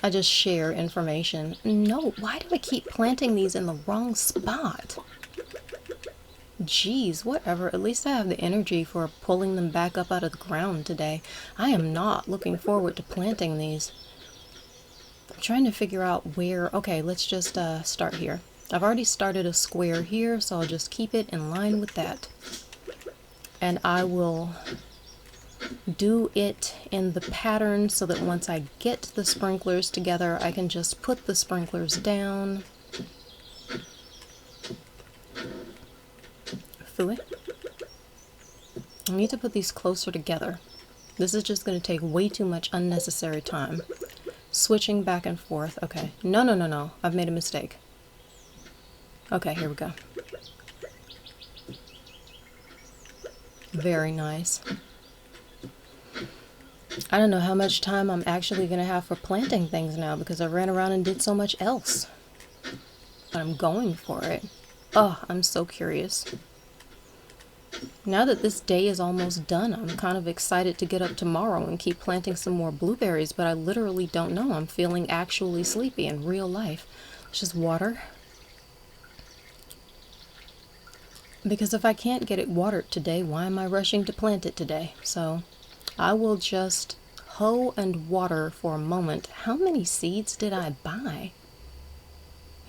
I just share information. No, why do I keep planting these in the wrong spot? Jeez, whatever. At least I have the energy for pulling them back up out of the ground today. I am not looking forward to planting these. I'm trying to figure out where... Okay, let's just start here. I've already started a square here, so I'll just keep it in line with that. And I will do it in the pattern so that once I get the sprinklers together, I can just put the sprinklers down. Fooey. I need to put these closer together. This is just going to take way too much unnecessary time. Switching back and forth. Okay. No. I've made a mistake. Okay, here we go. Very nice. I don't know how much time I'm actually going to have for planting things now because I ran around and did so much else. But I'm going for it. Oh, I'm so curious. Now that this day is almost done, I'm kind of excited to get up tomorrow and keep planting some more blueberries, but I literally don't know. I'm feeling actually sleepy in real life. It's just water. Because if I can't get it watered today, why am I rushing to plant it today? So I will just hoe and water for a moment. How many seeds did I buy?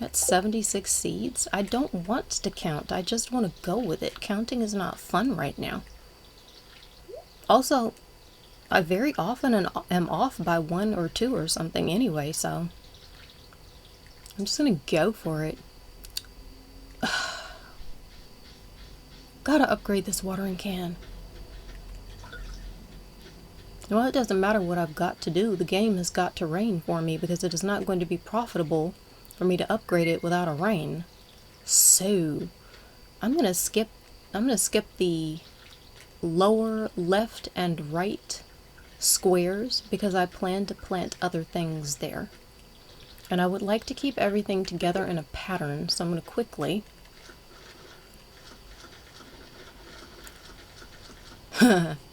That's 76 seeds. I don't want to count. I just want to go with it. Counting is not fun right now. Also, I very often am off by 1 or 2 or something anyway, so I'm just gonna go for it. Gotta upgrade this watering can. Well, it doesn't matter what I've got to do. The game has got to rain for me because it is not going to be profitable for me to upgrade it without a rain. So, I'm gonna skip the lower left and right squares because I plan to plant other things there. And I would like to keep everything together in a pattern, so I'm going to quickly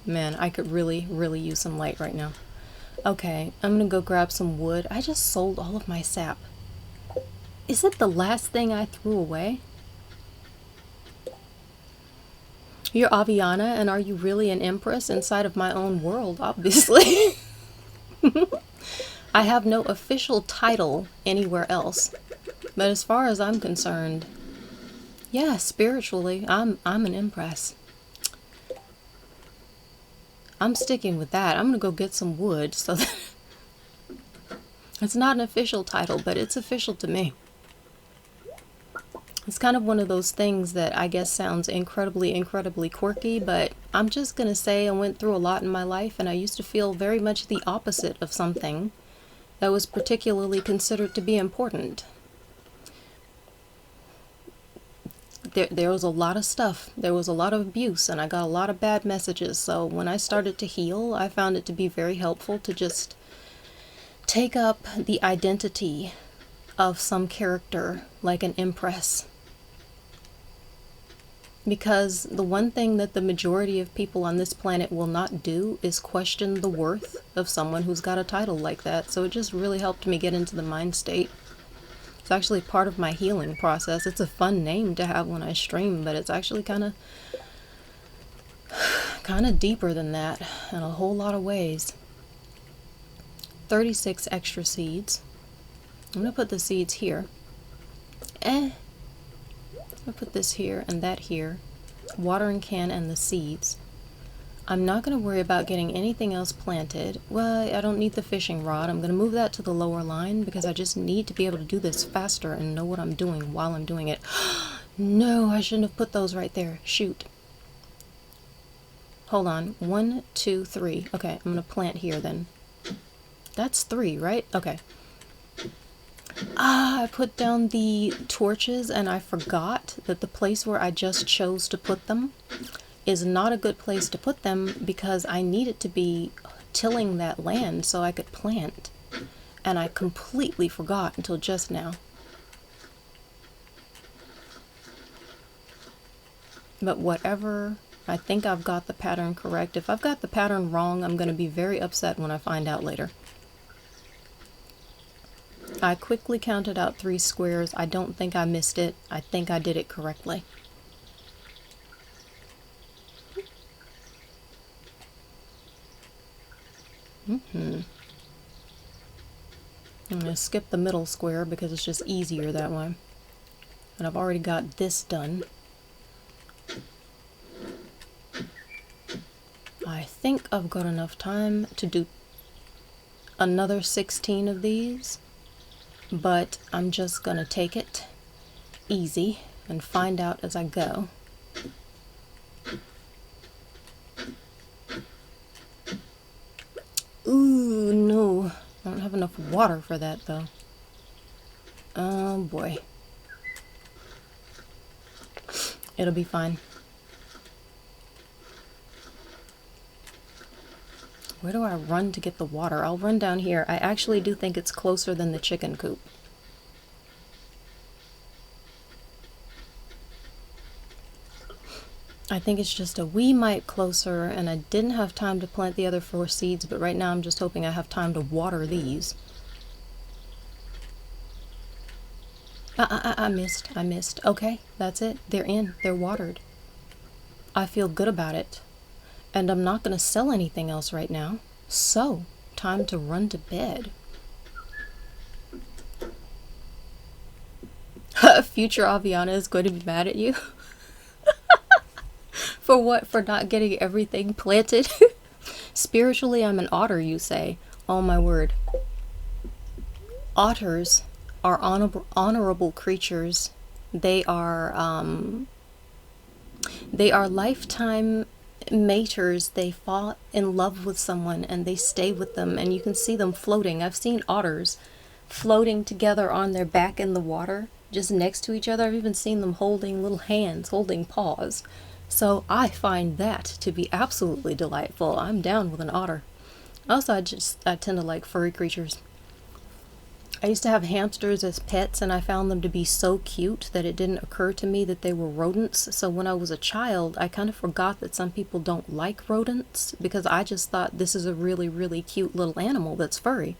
man, I could really use some light right now. Okay, I'm gonna go grab some wood. I just sold all of my sap. Is it the last thing I threw away? You're Aviana, and are you really an empress inside of my own world? Obviously. I have no official title anywhere else, but as far as I'm concerned, yeah, spiritually, I'm an empress. I'm sticking with that. I'm gonna go get some wood so that it's not an official title, but it's official to me. It's kind of one of those things that I guess sounds incredibly quirky, but I'm just gonna say I went through a lot in my life, and I used to feel very much the opposite of something that was particularly considered to be important. There was a lot of stuff. There was a lot of abuse, and I got a lot of bad messages. So when I started to heal, I found it to be very helpful to just take up the identity of some character, like an empress. Because the one thing that the majority of people on this planet will not do is question the worth of someone who's got a title like that. So it just really helped me get into the mind state. It's actually part of my healing process. It's a fun name to have when I stream, but it's actually kind of deeper than that in a whole lot of ways. 36 extra seeds. I'm gonna put the seeds here. I'll put this here and that here. Watering can and the seeds. I'm not going to worry about getting anything else planted. Well, I don't need the fishing rod. I'm going to move that to the lower line because I just need to be able to do this faster and know what I'm doing while I'm doing it. No, I shouldn't have put those right there. Shoot. Hold on. 1, 2, 3. Okay, I'm going to plant here then. That's 3, right? Okay. I put down the torches and I forgot that the place where I just chose to put them is not a good place to put them because I needed to be tilling that land so I could plant. And I completely forgot until just now. But whatever, I think I've got the pattern correct. If I've got the pattern wrong, I'm going to be very upset when I find out later. I quickly counted out 3 squares. I don't think I missed it. I think I did it correctly. I'm going to skip the middle square because it's just easier that way. And I've already got this done. I think I've got enough time to do another 16 of these, but I'm just going to take it easy and find out as I go. Ooh, no. I don't have enough water for that, though. Oh, boy. It'll be fine. Where do I run to get the water? I'll run down here. I actually do think it's closer than the chicken coop. I think it's just a wee mite closer, and I didn't have time to plant the other 4 seeds, but right now I'm just hoping I have time to water these. I missed. Okay, that's it. They're in. They're watered. I feel good about it. And I'm not going to sell anything else right now. So, time to run to bed. Future Aviana is going to be mad at you. For what? For not getting everything planted? Spiritually, I'm an otter, you say. Oh my word. Otters are honorable creatures. They are lifetime maters. They fall in love with someone and they stay with them, and you can see them floating. I've seen otters floating together on their back in the water, just next to each other. I've even seen them holding little hands, holding paws. So I find that to be absolutely delightful. I'm down with an otter. Also, I tend to like furry creatures. I used to have hamsters as pets, and I found them to be so cute that it didn't occur to me that they were rodents. So when I was a child, I kind of forgot that some people don't like rodents, because I just thought this is a really, really cute little animal that's furry.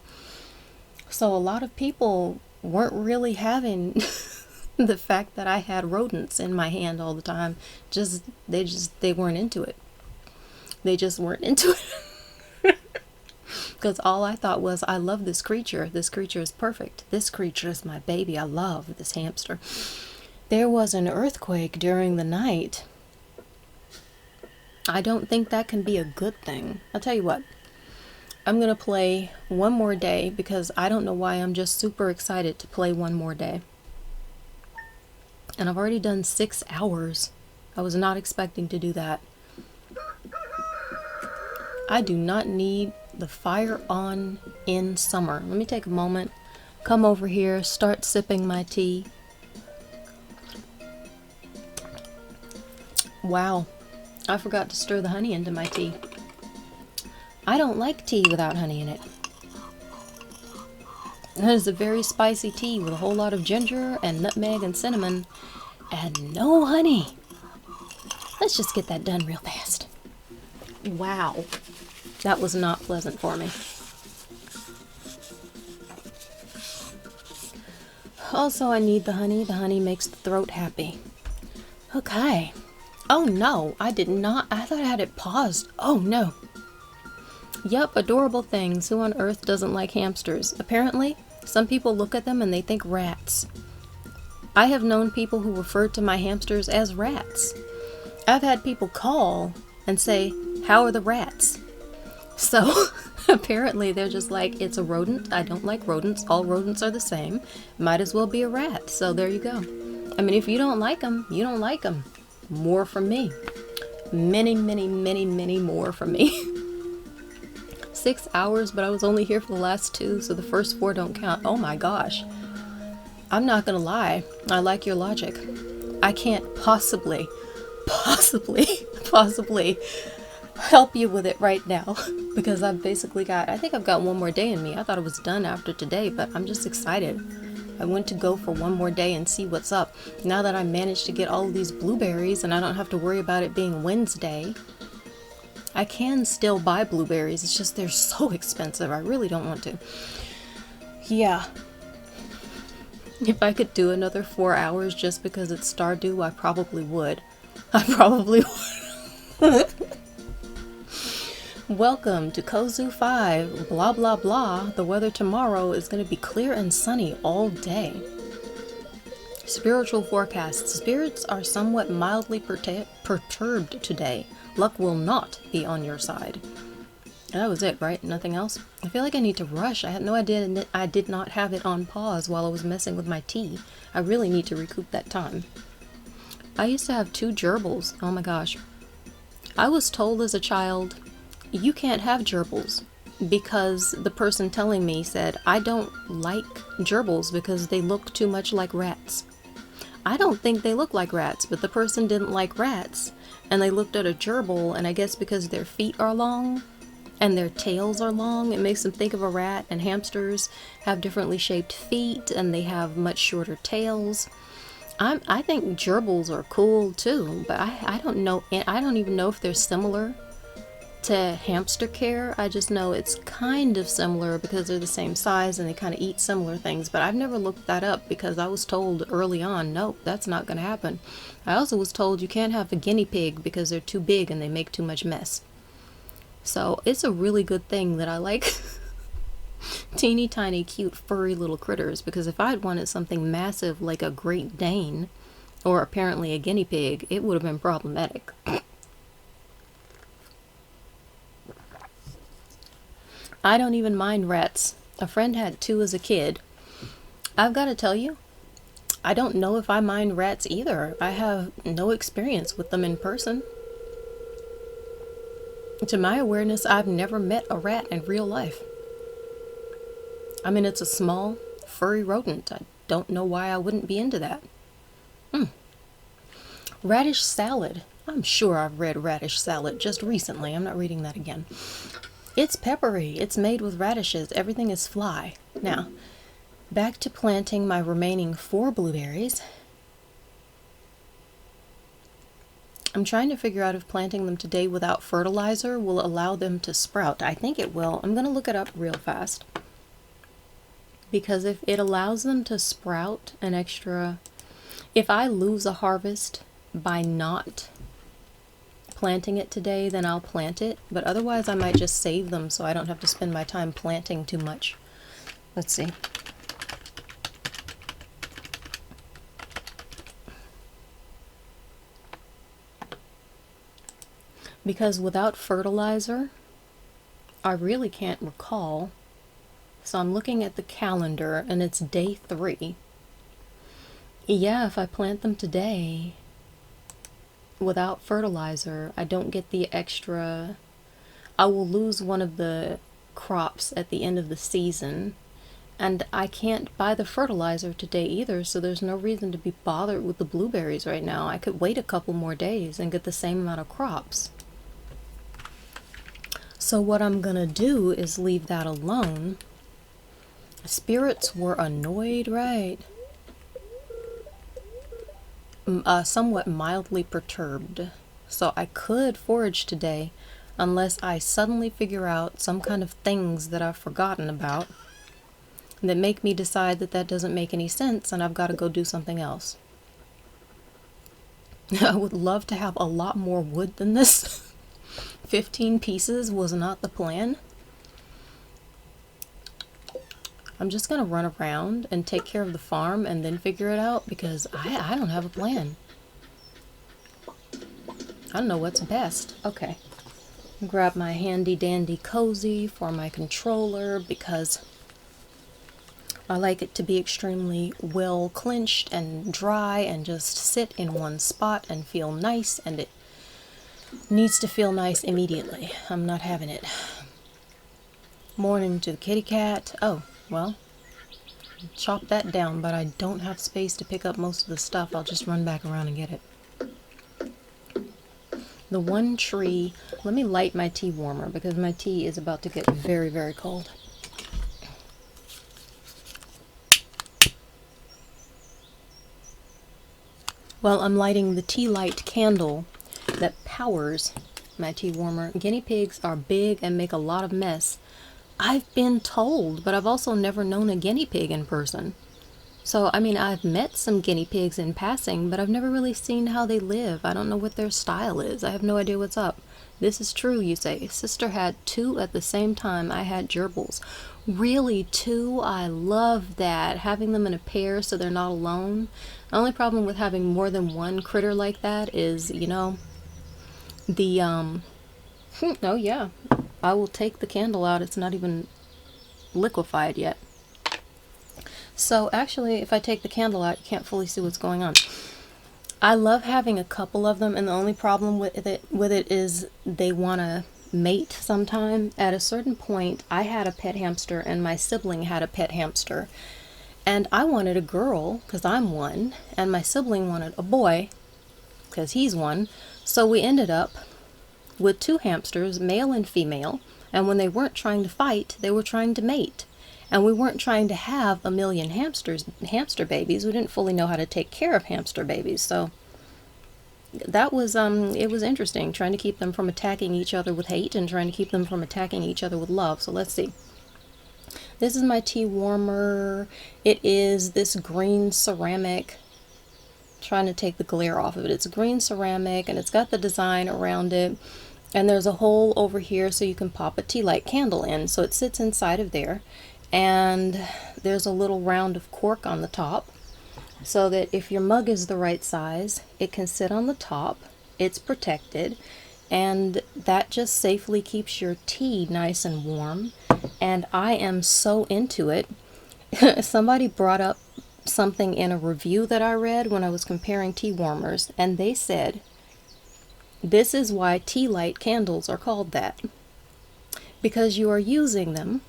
So a lot of people weren't really having the fact that I had rodents in my hand all the time. They weren't into it. They just weren't into it. Because all I thought was, I love this creature. This creature is perfect. This creature is my baby. I love this hamster. There was an earthquake during the night. I don't think that can be a good thing. I'll tell you what. I'm going to play one more day because I don't know why I'm just super excited to play one more day. And I've already done 6 hours. I was not expecting to do that. I do not need the fire on in summer. Let me take a moment, come over here, start sipping my tea. Wow, I forgot to stir the honey into my tea. I don't like tea without honey in it. That is a very spicy tea with a whole lot of ginger and nutmeg and cinnamon and no honey. Let's just get that done real fast. Wow. That was not pleasant for me. Also, I need the honey. The honey makes the throat happy. Okay. Oh no, I did not. I thought I had it paused. Oh no. Yup, adorable things. Who on earth doesn't like hamsters? Apparently, some people look at them and they think rats. I have known people who referred to my hamsters as rats. I've had people call and say, "How are the rats?" So apparently they're just like, it's a rodent. I don't like rodents. All rodents are the same. Might as well be a rat. So there you go. I mean, if you don't like them, you don't like them. More from me. Many, many, many, many more from me. 6 hours, but I was only here for the last 2, so the first 4 don't count. Oh my gosh. I'm not gonna lie. I like your logic. I can't possibly help you with it right now because I think I've got one more day in me. I thought it was done after today, but I'm just excited. I went to go for one more day and see what's up. Now that I managed to get all of these blueberries and I don't have to worry about it being Wednesday, I can still buy blueberries. It's just they're so expensive. I really don't want to. Yeah. If I could do another 4 hours just because it's Stardew, I probably would. Welcome to Kozu 5, blah blah blah. The weather tomorrow is going to be clear and sunny all day. Spiritual forecasts. Spirits are somewhat mildly perturbed today. Luck will not be on your side. That was it, right? Nothing else? I feel like I need to rush. I had no idea I did not have it on pause while I was messing with my tea. I really need to recoup that time. I used to have 2 gerbils. Oh my gosh. I was told as a child, you can't have gerbils because the person telling me said, I don't like gerbils because they look too much like rats. I don't think they look like rats, but the person didn't like rats, and they looked at a gerbil, and I guess because their feet are long and their tails are long, it makes them think of a rat, and hamsters have differently shaped feet and they have much shorter tails. I think gerbils are cool too, but I don't know. I don't even know if they're similar to hamster care. I just know it's kind of similar because they're the same size and they kind of eat similar things, but I've never looked that up because I was told early on, nope, that's not going to happen. I also was told you can't have a guinea pig because they're too big and they make too much mess. So it's a really good thing that I like teeny tiny cute furry little critters, because if I'd wanted something massive like a Great Dane or apparently a guinea pig, it would have been problematic. I don't even mind rats. A friend had 2 as a kid. I've got to tell you, I don't know if I mind rats either. I have no experience with them in person. To my awareness, I've never met a rat in real life. I mean, it's a small, furry rodent. I don't know why I wouldn't be into that. Radish salad. I'm sure I've read radish salad just recently. I'm not reading that again. It's peppery. It's made with radishes. Everything is fly. Now, back to planting my remaining 4 blueberries. I'm trying to figure out if planting them today without fertilizer will allow them to sprout. I think it will. I'm going to look it up real fast. Because if it allows them to sprout an extra... If I lose a harvest by not planting it today, then I'll plant it. But otherwise, I might just save them so I don't have to spend my time planting too much. Let's see. Because without fertilizer, I really can't recall. So I'm looking at the calendar and it's day 3. Yeah, if I plant them today without fertilizer, I don't get the extra... I will lose one of the crops at the end of the season. And I can't buy the fertilizer today either, so there's no reason to be bothered with the blueberries right now. I could wait a couple more days and get the same amount of crops. So what I'm gonna do is leave that alone. Spirits were annoyed, right? Somewhat mildly perturbed. So I could forage today unless I suddenly figure out some kind of things that I've forgotten about that make me decide that that doesn't make any sense and I've got to go do something else. I would love to have a lot more wood than this. 15 pieces was not the plan. I'm just going to run around and take care of the farm and then figure it out because I don't have a plan. I don't know what's best. Okay. Grab my handy dandy cozy for my controller because I like it to be extremely well clenched and dry and just sit in one spot and feel nice, and it needs to feel nice immediately. I'm not having it. Morning to the kitty cat. Oh, well, chop that down, but I don't have space to pick up most of the stuff. I'll just run back around and get it. The one tree, let me light my tea warmer because my tea is about to get very, very cold. Well, I'm lighting the tea light candle that powers my tea warmer. Guinea pigs are big and make a lot of mess. I've been told, but I've also never known a guinea pig in person. So, I mean, I've met some guinea pigs in passing, but I've never really seen how they live. I don't know what their style is. I have no idea what's up. This is true, you say. Sister had 2 at the same time. I had gerbils. Really, 2? I love that. Having them in a pair so they're not alone. The only problem with having more than one critter like that is, you know, the, oh yeah, I will take the candle out. It's not even liquefied yet. So actually, if I take the candle out, you can't fully see what's going on. I love having a couple of them, and the only problem with it is they want to mate sometime. At a certain point, I had a pet hamster, and my sibling had a pet hamster. And I wanted a girl, because I'm one, and my sibling wanted a boy, because he's one. So we ended up with 2 hamsters, male and female, and when they weren't trying to fight, they were trying to mate. And we weren't trying to have a million hamster babies. We didn't fully know how to take care of hamster babies. So that was, it was interesting, trying to keep them from attacking each other with hate and trying to keep them from attacking each other with love. So let's see. This is my tea warmer. It is this green ceramic. Trying to take the glare off of it. It's green ceramic and it's got the design around it. And there's a hole over here so you can pop a tea light candle in. So it sits inside of there. And there's a little round of cork on the top so that if your mug is the right size, it can sit on the top. It's protected, and that just safely keeps your tea nice and warm. and I am so into it. Somebody brought up something in a review that I read when I was comparing tea warmers, and they said, this is why tea light candles are called that. Because you are using them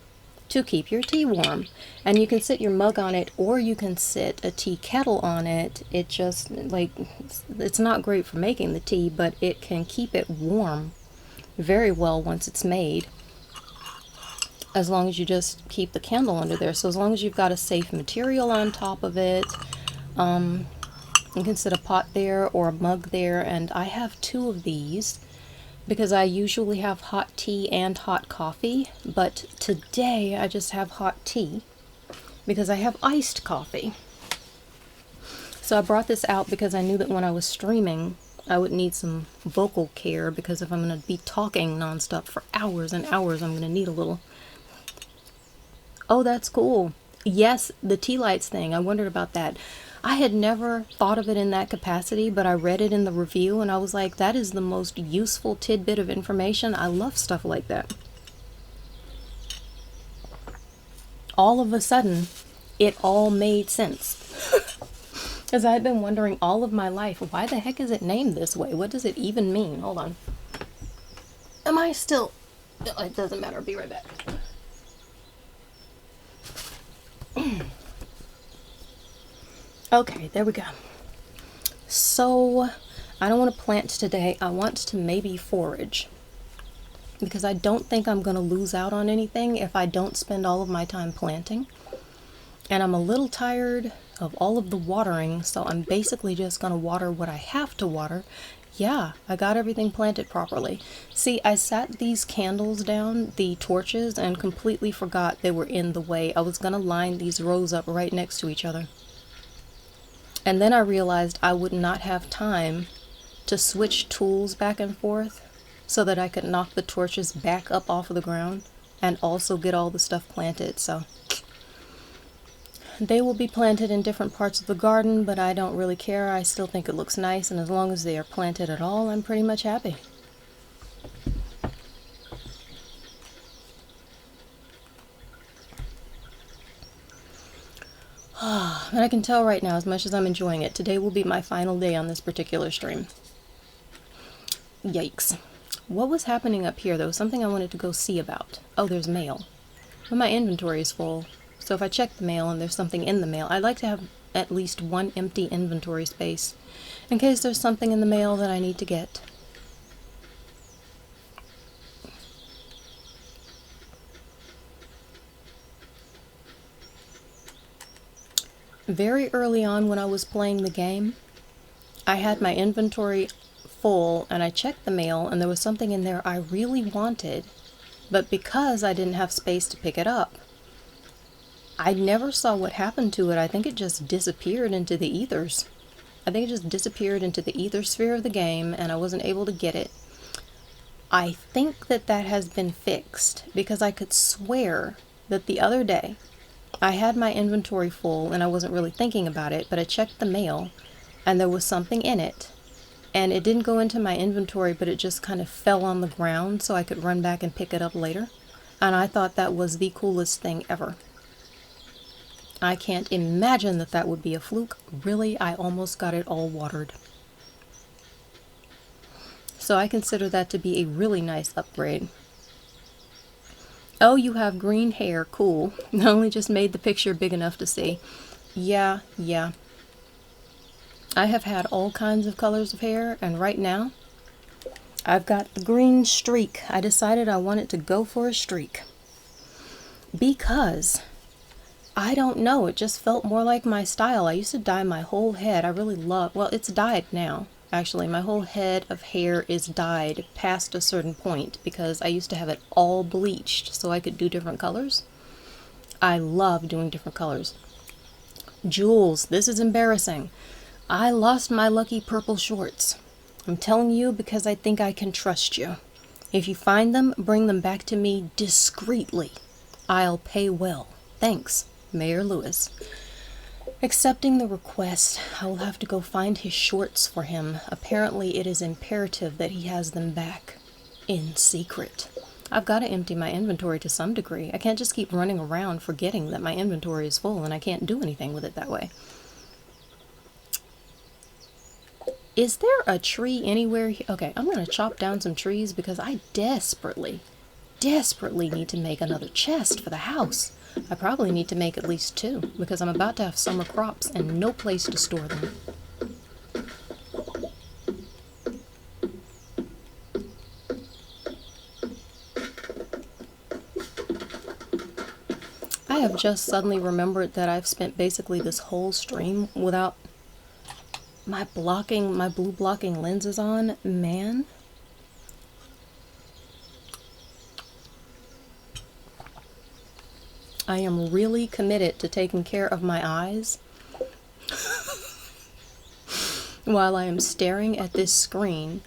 to keep your tea warm. And you can sit your mug on it, or you can sit a tea kettle on it. It just, like, it's not great for making the tea, but it can keep it warm very well once it's made, as long as you just keep the candle under there. So as long as you've got a safe material on top of it, you can sit a pot there or a mug there. And I have 2 of these because I usually have hot tea and hot coffee, but today I just have hot tea because I have iced coffee. So I brought this out because I knew that when I was streaming, I would need some vocal care, because if I'm going to be talking nonstop for hours and hours, I'm going to need a little. Oh, that's cool. Yes, the tea lights thing. I wondered about that. I had never thought of it in that capacity, but I read it in the review and I was like, that is the most useful tidbit of information. I love stuff like that. All of a sudden, it all made sense. Because I had been wondering all of my life, why the heck is it named this way? What does it even mean? Hold on. Am I still... It doesn't matter. I'll be right back. Okay, there we go. So, I don't want to plant today. I want to maybe forage, because I don't think I'm going to lose out on anything if I don't spend all of my time planting. And I'm a little tired of all of the watering, so I'm basically just going to water what I have to water. Yeah, I got everything planted properly. See, I sat these candles down, the torches, and completely forgot they were in the way. I was going to line these rows up right next to each other. And then I realized I would not have time to switch tools back and forth so that I could knock the torches back up off of the ground and also get all the stuff planted. So they will be planted in different parts of the garden, but I don't really care. I still think it looks nice, and as long as they are planted at all, I'm pretty much happy. And I can tell right now, as much as I'm enjoying it, today will be my final day on this particular stream. Yikes. What was happening up here, though? Something I wanted to go see about. Oh, there's mail. But my inventory is full. So if I check the mail and there's something in the mail, I'd like to have at least 1 empty inventory space in case there's something in the mail that I need to get. Very early on when I was playing the game, I had my inventory full and I checked the mail and there was something in there I really wanted, but because I didn't have space to pick it up, I never saw what happened to it. I think it just disappeared into the ethers. I think it just disappeared into the ether sphere of the game and I wasn't able to get it. I think that that has been fixed, because I could swear that the other day I had my inventory full and I wasn't really thinking about it, but I checked the mail and there was something in it. And it didn't go into my inventory, but it just kind of fell on the ground so I could run back and pick it up later. And I thought that was the coolest thing ever. I can't imagine that that would be a fluke. Really, I almost got it all watered. So I consider that to be a really nice upgrade. Oh, you have green hair. Cool. I only just made the picture big enough to see. Yeah. I have had all kinds of colors of hair, and right now, I've got the green streak. I decided I wanted to go for a streak. Because, I don't know, it just felt more like my style. I used to dye my whole head. I really love, well, it's dyed now. Actually, my whole head of hair is dyed past a certain point because I used to have it all bleached so I could do different colors. I love doing different colors. Jules, this is embarrassing. I lost my lucky purple shorts. I'm telling you because I think I can trust you. If you find them, bring them back to me discreetly. I'll pay well. Thanks, Mayor Lewis. Accepting the request, I will have to go find his shorts for him. Apparently it is imperative that he has them back. In secret. I've got to empty my inventory to some degree. I can't just keep running around forgetting that my inventory is full and I can't do anything with it that way. Is there a tree anywhere? Okay, I'm going to chop down some trees because I desperately need to make another chest for the house. I probably need to make at least 2 because I'm about to have summer crops and no place to store them. I have just suddenly remembered that I've spent basically this whole stream without my blue blocking lenses on. Man. I am really committed to taking care of my eyes while I am staring at this screen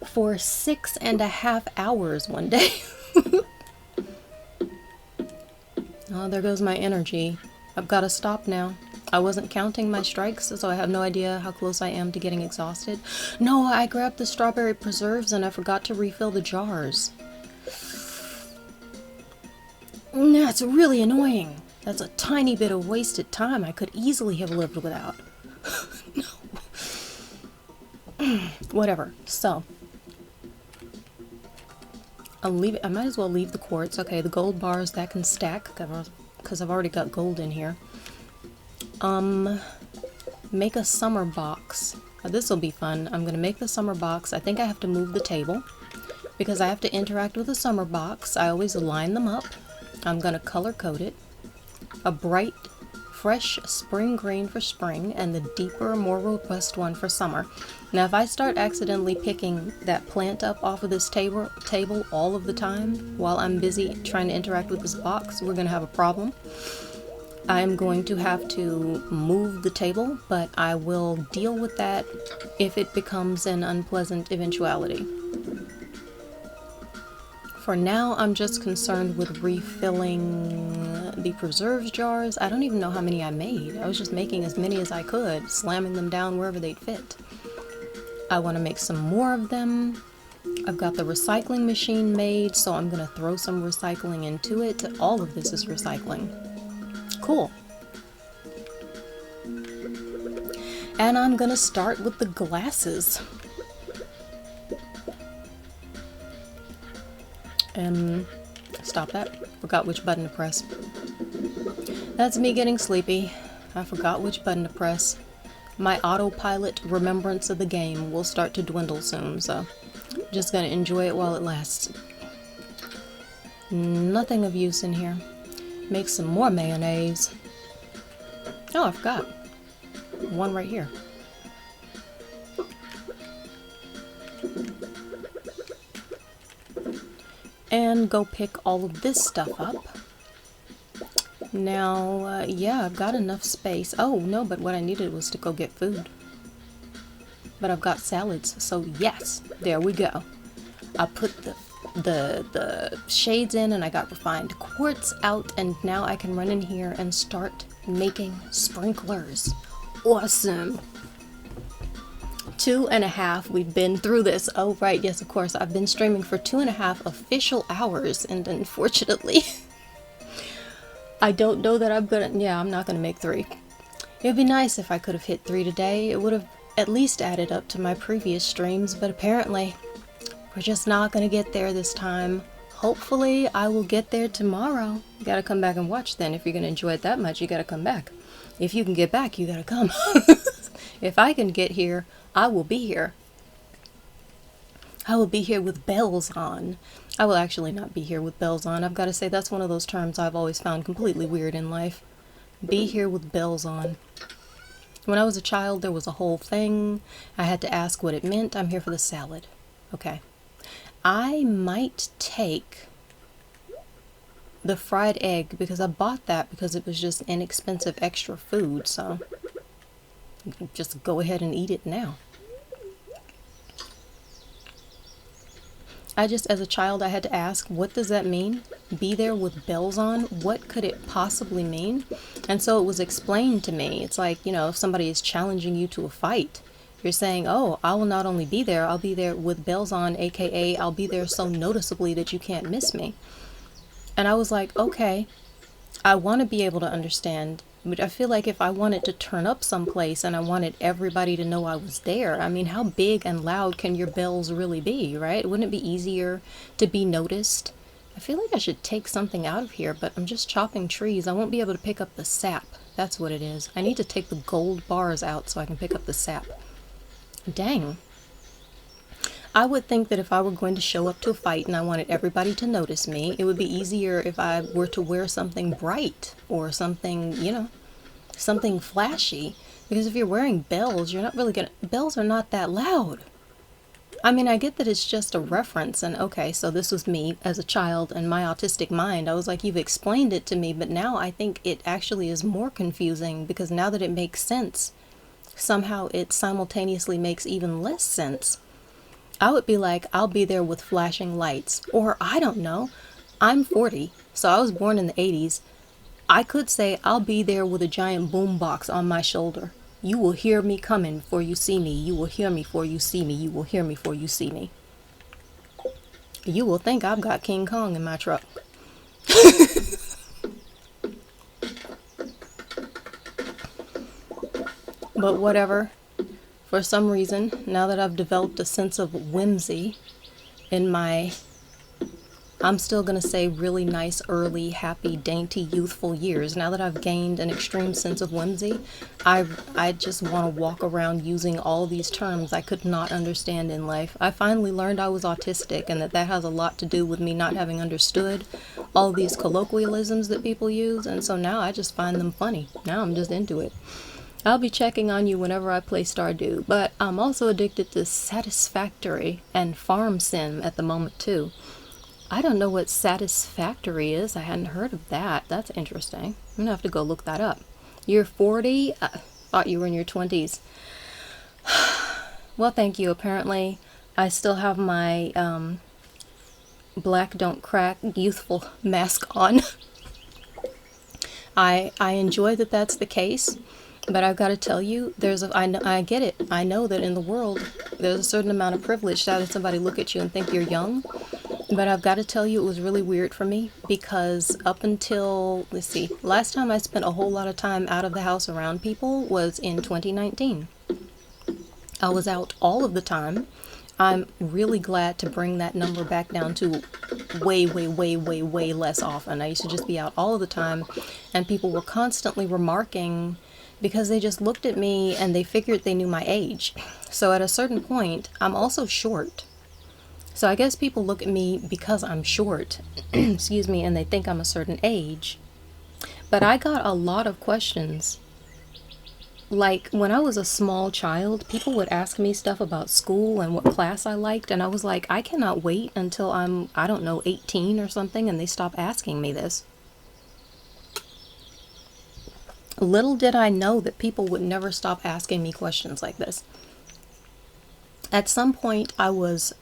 for 6.5 hours one day. Oh, there goes my energy. I've got to stop now. I wasn't counting my strikes, so I have no idea how close I am to getting exhausted. No, I grabbed the strawberry preserves and I forgot to refill the jars. That's really annoying. That's a tiny bit of wasted time I could easily have lived without. No. Whatever. So, I'll leave it. I might as well leave the quartz. Okay, the gold bars, that can stack because I've already got gold in here. Make a summer box. This will be fun. I'm gonna make the summer box. I think I have to move the table because I have to interact with the summer box. I always line them up. I'm gonna color code it. A bright, fresh spring green for spring and the deeper, more robust one for summer. Now if I start accidentally picking that plant up off of this table all of the time while I'm busy trying to interact with this box, we're gonna have a problem. I'm going to have to move the table, but I will deal with that if it becomes an unpleasant eventuality. For now, I'm just concerned with refilling the preserves jars. I don't even know how many I made. I was just making as many as I could, slamming them down wherever they'd fit. I want to make some more of them. I've got the recycling machine made, so I'm going to throw some recycling into it. All of this is recycling. Cool. And I'm going to start with the glasses. Stop that. Forgot which button to press. That's me getting sleepy. I forgot which button to press. My autopilot remembrance of the game will start to dwindle soon, so I'm just gonna enjoy it while it lasts. Nothing of use in here. Make some more mayonnaise. Oh, I forgot. One right here. And go pick all of this stuff up. Now, yeah, I've got enough space. Oh, no, but what I needed was to go get food. But I've got salads, so yes, there we go. I put the shades in and I got refined quartz out, and now I can run in here and start making sprinklers. Awesome. 2.5, we've been through this. Oh right, yes, of course, I've been streaming for 2.5 official hours, and unfortunately I don't know that I'm not gonna make 3. It would be nice if I could have hit 3 today. It would have at least added up to my previous streams, but apparently we're just not gonna get there this time. Hopefully I will get there tomorrow. You gotta come back and watch then. If you're gonna enjoy it that much, you gotta come back. If you can get back, you gotta come. If I can get here, I will be here. I will be here with bells on. I will actually not be here with bells on. I've got to say that's one of those terms I've always found completely weird in life. Be here with bells on. When I was a child, there was a whole thing. I had to ask what it meant. I'm here for the salad. Okay. I might take the fried egg because I bought that because it was just inexpensive extra food, so just go ahead and eat it now. As a child, I had to ask, what does that mean? Be there with bells on? What could it possibly mean? And so it was explained to me. It's like, you know, if somebody is challenging you to a fight, You're saying, oh, I will not only be there, I'll be there with bells on, aka I'll be there so noticeably that you can't miss me. And I was like, okay, I want to be able to understand, but I feel like if I wanted to turn up someplace and I wanted everybody to know I was there, I mean, how big and loud can your bells really be, right? Wouldn't it be easier to be noticed? I feel like I should take something out of here, but I'm just chopping trees. I won't be able to pick up the sap. That's what it is. I need to take the gold bars out so I can pick up the sap. Dang. I would think that if I were going to show up to a fight and I wanted everybody to notice me, it would be easier if I were to wear something bright or something, you know, something flashy. Because if you're wearing bells, you're not really gonna, bells are not that loud. I mean, I get that it's just a reference, and okay, so this was me as a child and my autistic mind. I was like, you've explained it to me, but now I think it actually is more confusing because now that it makes sense, somehow it simultaneously makes even less sense. I would be like, I'll be there with flashing lights, or I don't know, I'm 40, so I was born in the 80s. I could say I'll be there with a giant boombox on my shoulder. You will hear me coming before you see me. You will hear me before you see me. You will hear me before you see me. You will think I've got King Kong in my truck. But whatever. For some reason, now that I've developed a sense of whimsy in my, I'm still going to say really nice, early, happy, dainty, youthful years. Now that I've gained an extreme sense of whimsy, I just want to walk around using all these terms I could not understand in life. I finally learned I was autistic and that has a lot to do with me not having understood all these colloquialisms that people use. And so now I just find them funny. Now I'm just into it. I'll be checking on you whenever I play Stardew, but I'm also addicted to Satisfactory and Farm Sim at the moment too. I don't know what Satisfactory is. I hadn't heard of that. That's interesting. I'm gonna have to go look that up. You're 40? I thought you were in your 20s. Well, thank you. Apparently, I still have my black don't crack youthful mask on. I enjoy that that's the case, but I've got to tell you, I get it. I know that in the world, there's a certain amount of privilege to having somebody look at you and think you're young. But I've got to tell you, it was really weird for me because up until, let's see, last time I spent a whole lot of time out of the house around people was in 2019. I was out all of the time. I'm really glad to bring that number back down to way, way, way, way, way less often. I used to just be out all of the time, and people were constantly remarking because they just looked at me and they figured they knew my age. So at a certain point, I'm also short. So I guess people look at me because I'm short, excuse me, and they think I'm a certain age. But I got a lot of questions. Like, when I was a small child, people would ask me stuff about school and what class I liked, and I was like, I cannot wait until I'm, I don't know, 18 or something, and they stop asking me this. Little did I know that people would never stop asking me questions like this. At some point, I was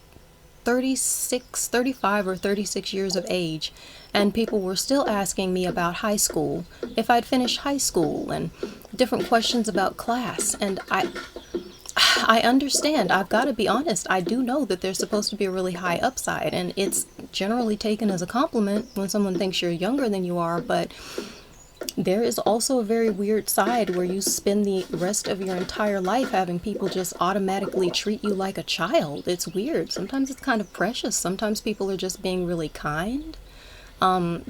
35 or 36 years of age, and people were still asking me about high school, if I'd finished high school, and different questions about class. And I understand. I've got to be honest. I do know that there's supposed to be a really high upside, and it's generally taken as a compliment when someone thinks you're younger than you are, but there is also a very weird side where you spend the rest of your entire life having people just automatically treat you like a child. It's weird. Sometimes it's kind of precious. Sometimes people are just being really kind.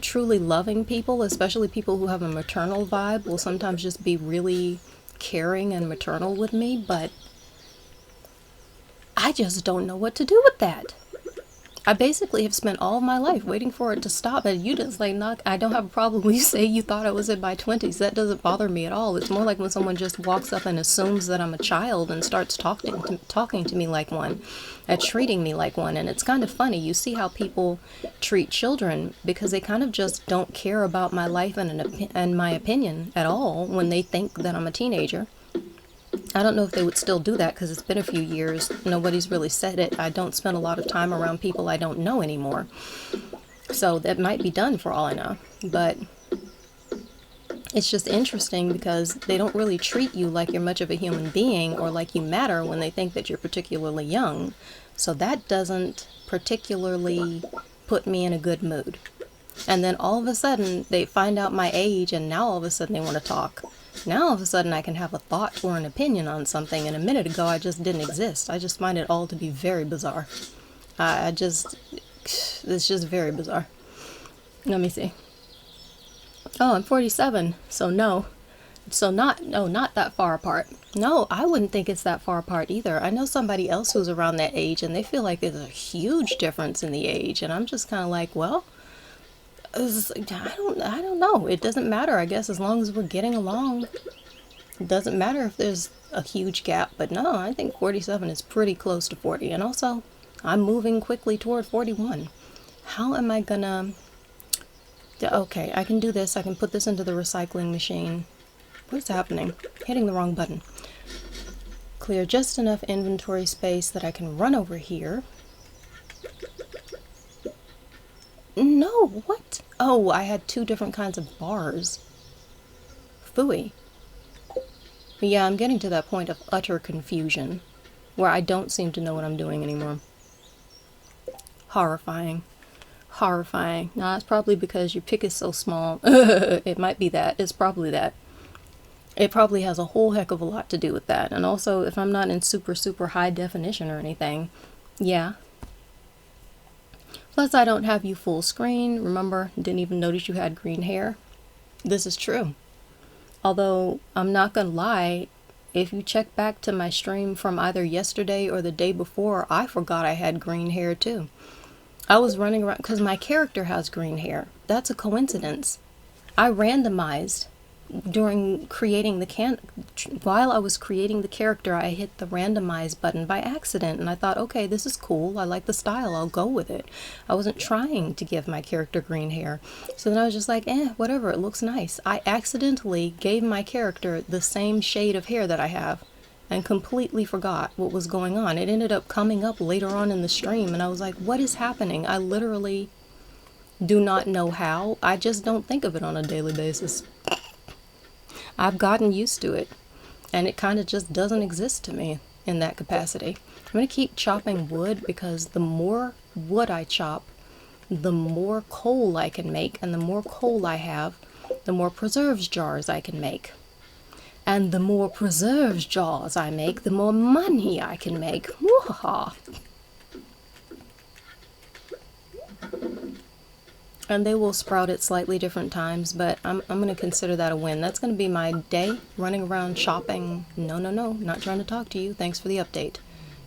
Truly loving people, especially people who have a maternal vibe, will sometimes just be really caring and maternal with me, but I just don't know what to do with that. I basically have spent all of my life waiting for it to stop, and you just like, knock. I don't have a problem when you say you thought I was in my 20s. That doesn't bother me at all. It's more like when someone just walks up and assumes that I'm a child and starts talking to me like one, and treating me like one. And it's kind of funny. You see how people treat children because they kind of just don't care about my life and my opinion at all when they think that I'm a teenager. I don't know if they would still do that because it's been a few years. Nobody's really said it. I don't spend a lot of time around people I don't know anymore. So that might be done for all I know. But It's just interesting because they don't really treat you like you're much of a human being or like you matter when they think that you're particularly young. So that doesn't particularly put me in a good mood. And then all of a sudden they find out my age, and now all of a sudden they want to talk. Now all of a sudden I can have a thought or an opinion on something, and a minute ago I just didn't exist. I just find it all to be very bizarre. It's just very bizarre. Let me see. Oh, I'm 47, so no. So not that far apart. No, I wouldn't think it's that far apart either. I know somebody else who's around that age and they feel like there's a huge difference in the age, and I'm just kind of like, well, I don't know. It doesn't matter, I guess, as long as we're getting along. It doesn't matter if there's a huge gap, but no, I think 47 is pretty close to 40, and also I'm moving quickly toward 41. How am I gonna... Okay, I can do this. I can put this into the recycling machine. What's happening? Hitting the wrong button. Clear just enough inventory space that I can run over here. No, what? Oh, I had two different kinds of bars. Phooey. But yeah, I'm getting to that point of utter confusion, where I don't seem to know what I'm doing anymore. Horrifying. Horrifying. Nah, it's probably because your pick is so small. It might be that. It's probably that. It probably has a whole heck of a lot to do with that. And also, if I'm not in super, super high definition or anything, yeah. Plus, I don't have you full screen. Remember, didn't even notice you had green hair. This is true. Although, I'm not gonna lie, if you check back to my stream from either yesterday or the day before, I forgot I had green hair too. I was running around because my character has green hair. That's a coincidence. I randomized during creating while I was creating the character, I hit the randomize button by accident, and I thought, okay, this is cool. I like the style. I'll go with it. I wasn't trying to give my character green hair. So then I was just like, whatever, it looks nice. I accidentally gave my character the same shade of hair that I have and completely forgot what was going on. It ended up coming up later on in the stream, and I was like, what is happening? I literally do not know how. I just don't think of it on a daily basis. I've gotten used to it, and it kind of just doesn't exist to me in that capacity. I'm going to keep chopping wood because the more wood I chop, the more coal I can make, and the more coal I have, the more preserves jars I can make. And the more preserves jars I make, the more money I can make. Woo-ha! And they will sprout at slightly different times, but I'm going to consider that a win. That's going to be my day, running around shopping. No, not trying to talk to you. Thanks for the update.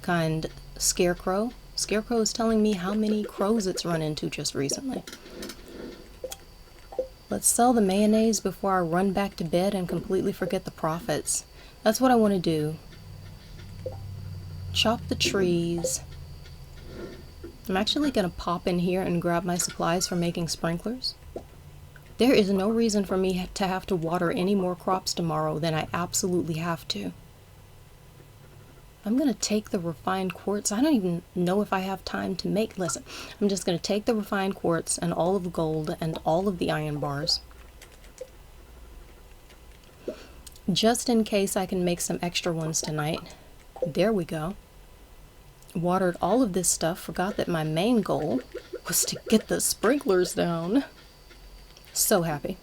Kind Scarecrow. Scarecrow is telling me how many crows it's run into just recently. Let's sell the mayonnaise before I run back to bed and completely forget the profits. That's what I want to do. Chop the trees. I'm actually going to pop in here and grab my supplies for making sprinklers. There is no reason for me to have to water any more crops tomorrow than I absolutely have to. I'm going to take the refined quartz. I don't even know if I have time to make... Listen, I'm just going to take the refined quartz and all of the gold and all of the iron bars. Just in case I can make some extra ones tonight. There we go. Watered all of this stuff. Forgot that my main goal was to get the sprinklers down. So happy.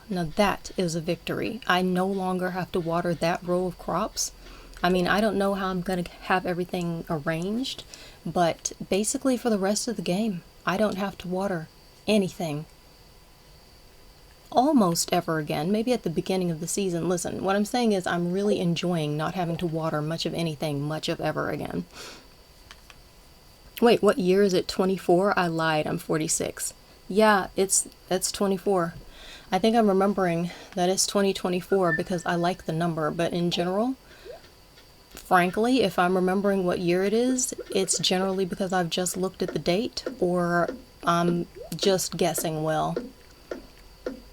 Now that is a victory. I no longer have to water that row of crops. I mean, I don't know how I'm going to have everything arranged, but basically for the rest of the game, I don't have to water anything almost ever again. Maybe at the beginning of the season. Listen, what I'm saying is I'm really enjoying not having to water much of anything, much of ever again. Wait, what year is it? 24? I lied. I'm 46. Yeah, that's 24. I think I'm remembering that it's 2024 because I like the number, but in general, frankly, if I'm remembering what year it is, it's generally because I've just looked at the date or I'm just guessing well.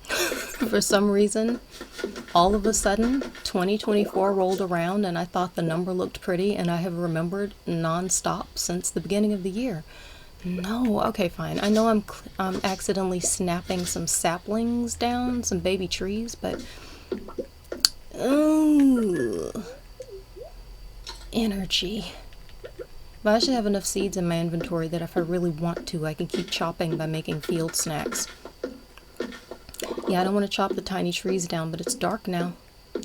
For some reason, all of a sudden, 2024 rolled around and I thought the number looked pretty, and I have remembered non-stop since the beginning of the year. No, okay, fine. I know I'm accidentally snapping some saplings down, some baby trees, but ooh, energy. But I should have enough seeds in my inventory that if I really want to, I can keep chopping by making field snacks. Yeah, I don't want to chop the tiny trees down, but it's dark now.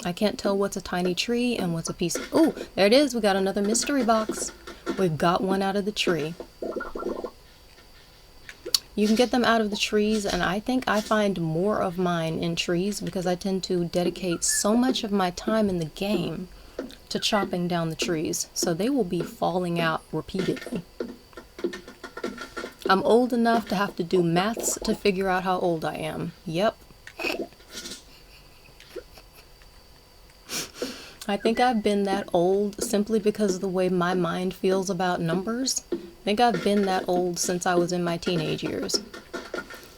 I can't tell what's a tiny tree and what's a piece. Oh, there it is. We got another mystery box. We've got one out of the tree. You can get them out of the trees, and I think I find more of mine in trees because I tend to dedicate so much of my time in the game to chopping down the trees, so they will be falling out repeatedly. I'm old enough to have to do maths to figure out how old I am. Yep. I think I've been that old simply because of the way my mind feels about numbers. I think I've been that old since I was in my teenage years.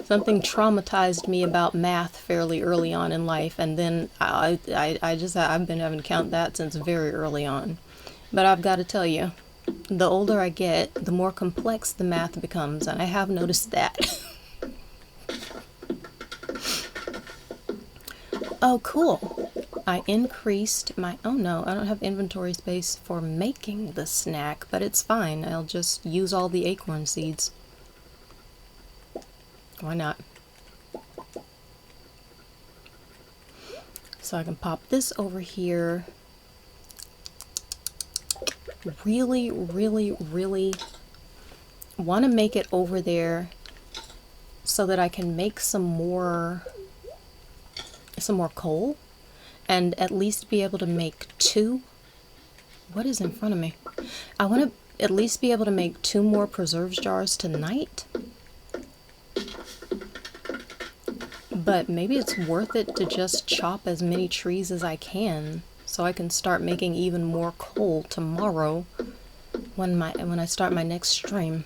Something traumatized me about math fairly early on in life, and then I've been having to count that since very early on. But I've got to tell you, the older I get, the more complex the math becomes, and I have noticed that. Oh, cool. I increased my, oh no, I don't have inventory space for making the snack, but it's fine. I'll just use all the acorn seeds. Why not? So I can pop this over here. Really, really, really want to make it over there so that I can make some more coal and at least be able to make 2. What is in front of me? I want to at least be able to make 2 more preserves jars tonight. But maybe it's worth it to just chop as many trees as I can so I can start making even more coal tomorrow when I start my next stream.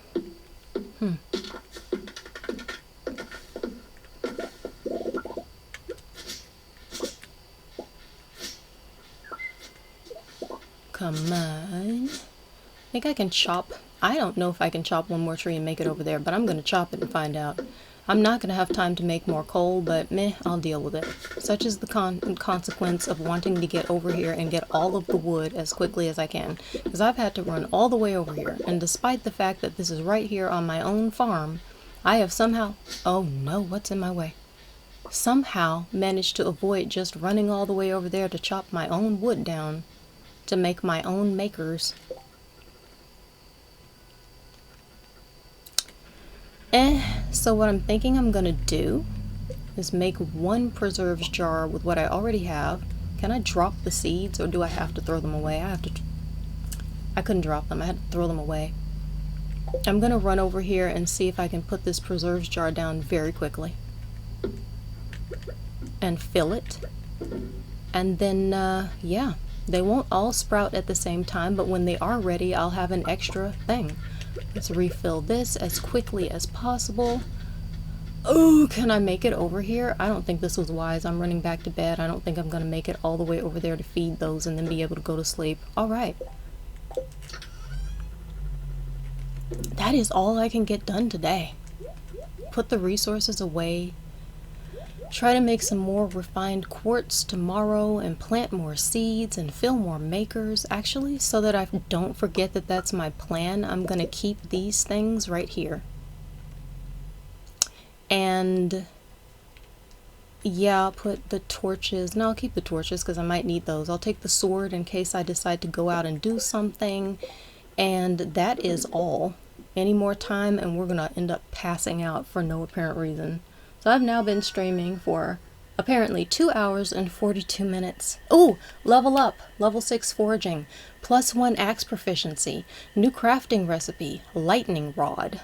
Come on. I think I can chop. I don't know if I can chop one more tree and make it over there, but I'm going to chop it and find out. I'm not going to have time to make more coal, but meh, I'll deal with it. Such is the consequence of wanting to get over here and get all of the wood as quickly as I can. Because I've had to run all the way over here, and despite the fact that this is right here on my own farm, I have somehow... Oh no, what's in my way? Somehow managed to avoid just running all the way over there to chop my own wood down to make my own makers. So what I'm thinking I'm gonna do is make 1 preserves jar with what I already have. Can I drop the seeds or do I have to throw them away? I couldn't drop them, I had to throw them away. I'm gonna run over here and see if I can put this preserves jar down very quickly and fill it, and then yeah, they won't all sprout at the same time, but when they are ready I'll have an extra thing. Let's refill this as quickly as possible. Oh, can I make it over here? I don't think this was wise. I'm running back to bed. I don't think I'm going to make it all the way over there to feed those and then be able to go to sleep. All right. That is all I can get done today. Put the resources away. Try to make some more refined quartz tomorrow and plant more seeds and fill more makers. Actually, so that I don't forget that that's my plan, I'm going to keep these things right here. And yeah, I'll put the torches. No, I'll keep the torches because I might need those. I'll take the sword in case I decide to go out and do something. And that is all. Any more time and we're going to end up passing out for no apparent reason. So I've now been streaming for apparently 2 hours and 42 minutes. Oh, level up, level 6 foraging, +1 axe proficiency, new crafting recipe, lightning rod,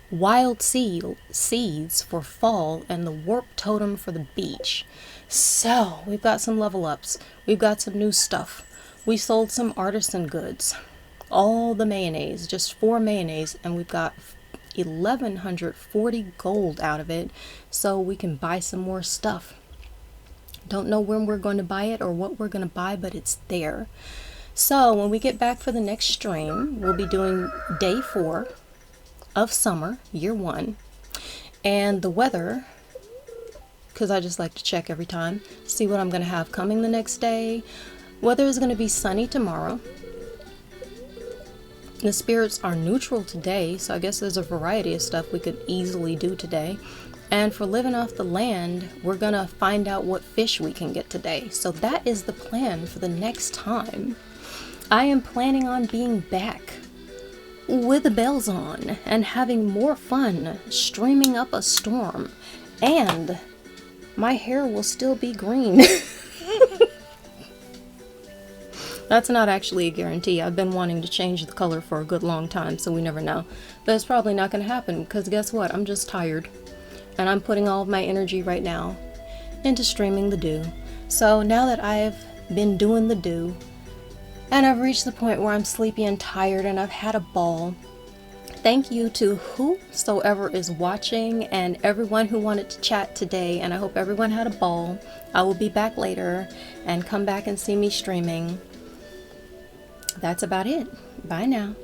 wild seeds for fall, and the warp totem for the beach. So we've got some level ups. We've got some new stuff. We sold some artisan goods. All the mayonnaise, just 4 mayonnaise, and we've got 1,140 gold out of it, so we can buy some more stuff. Don't know when we're going to buy it or what we're going to buy, but it's there. So when we get back for the next stream, we'll be doing day 4 of summer, year 1. And the weather, because I just like to check every time, see what I'm going to have coming the next day. Weather is going to be sunny tomorrow. The spirits are neutral today, so I guess there's a variety of stuff we could easily do today. And for living off the land, we're going to find out what fish we can get today. So that is the plan for the next time. I am planning on being back with the bells on and having more fun streaming up a storm, and my hair will still be green. That's not actually a guarantee. I've been wanting to change the color for a good long time, so we never know. But it's probably not going to happen because guess what? I'm just tired, and I'm putting all of my energy right now into streaming the do. So now that I've been doing the do, and I've reached the point where I'm sleepy and tired and I've had a ball. Thank you to whosoever is watching and everyone who wanted to chat today, and I hope everyone had a ball. I will be back later and come back and see me streaming. That's about it. Bye now.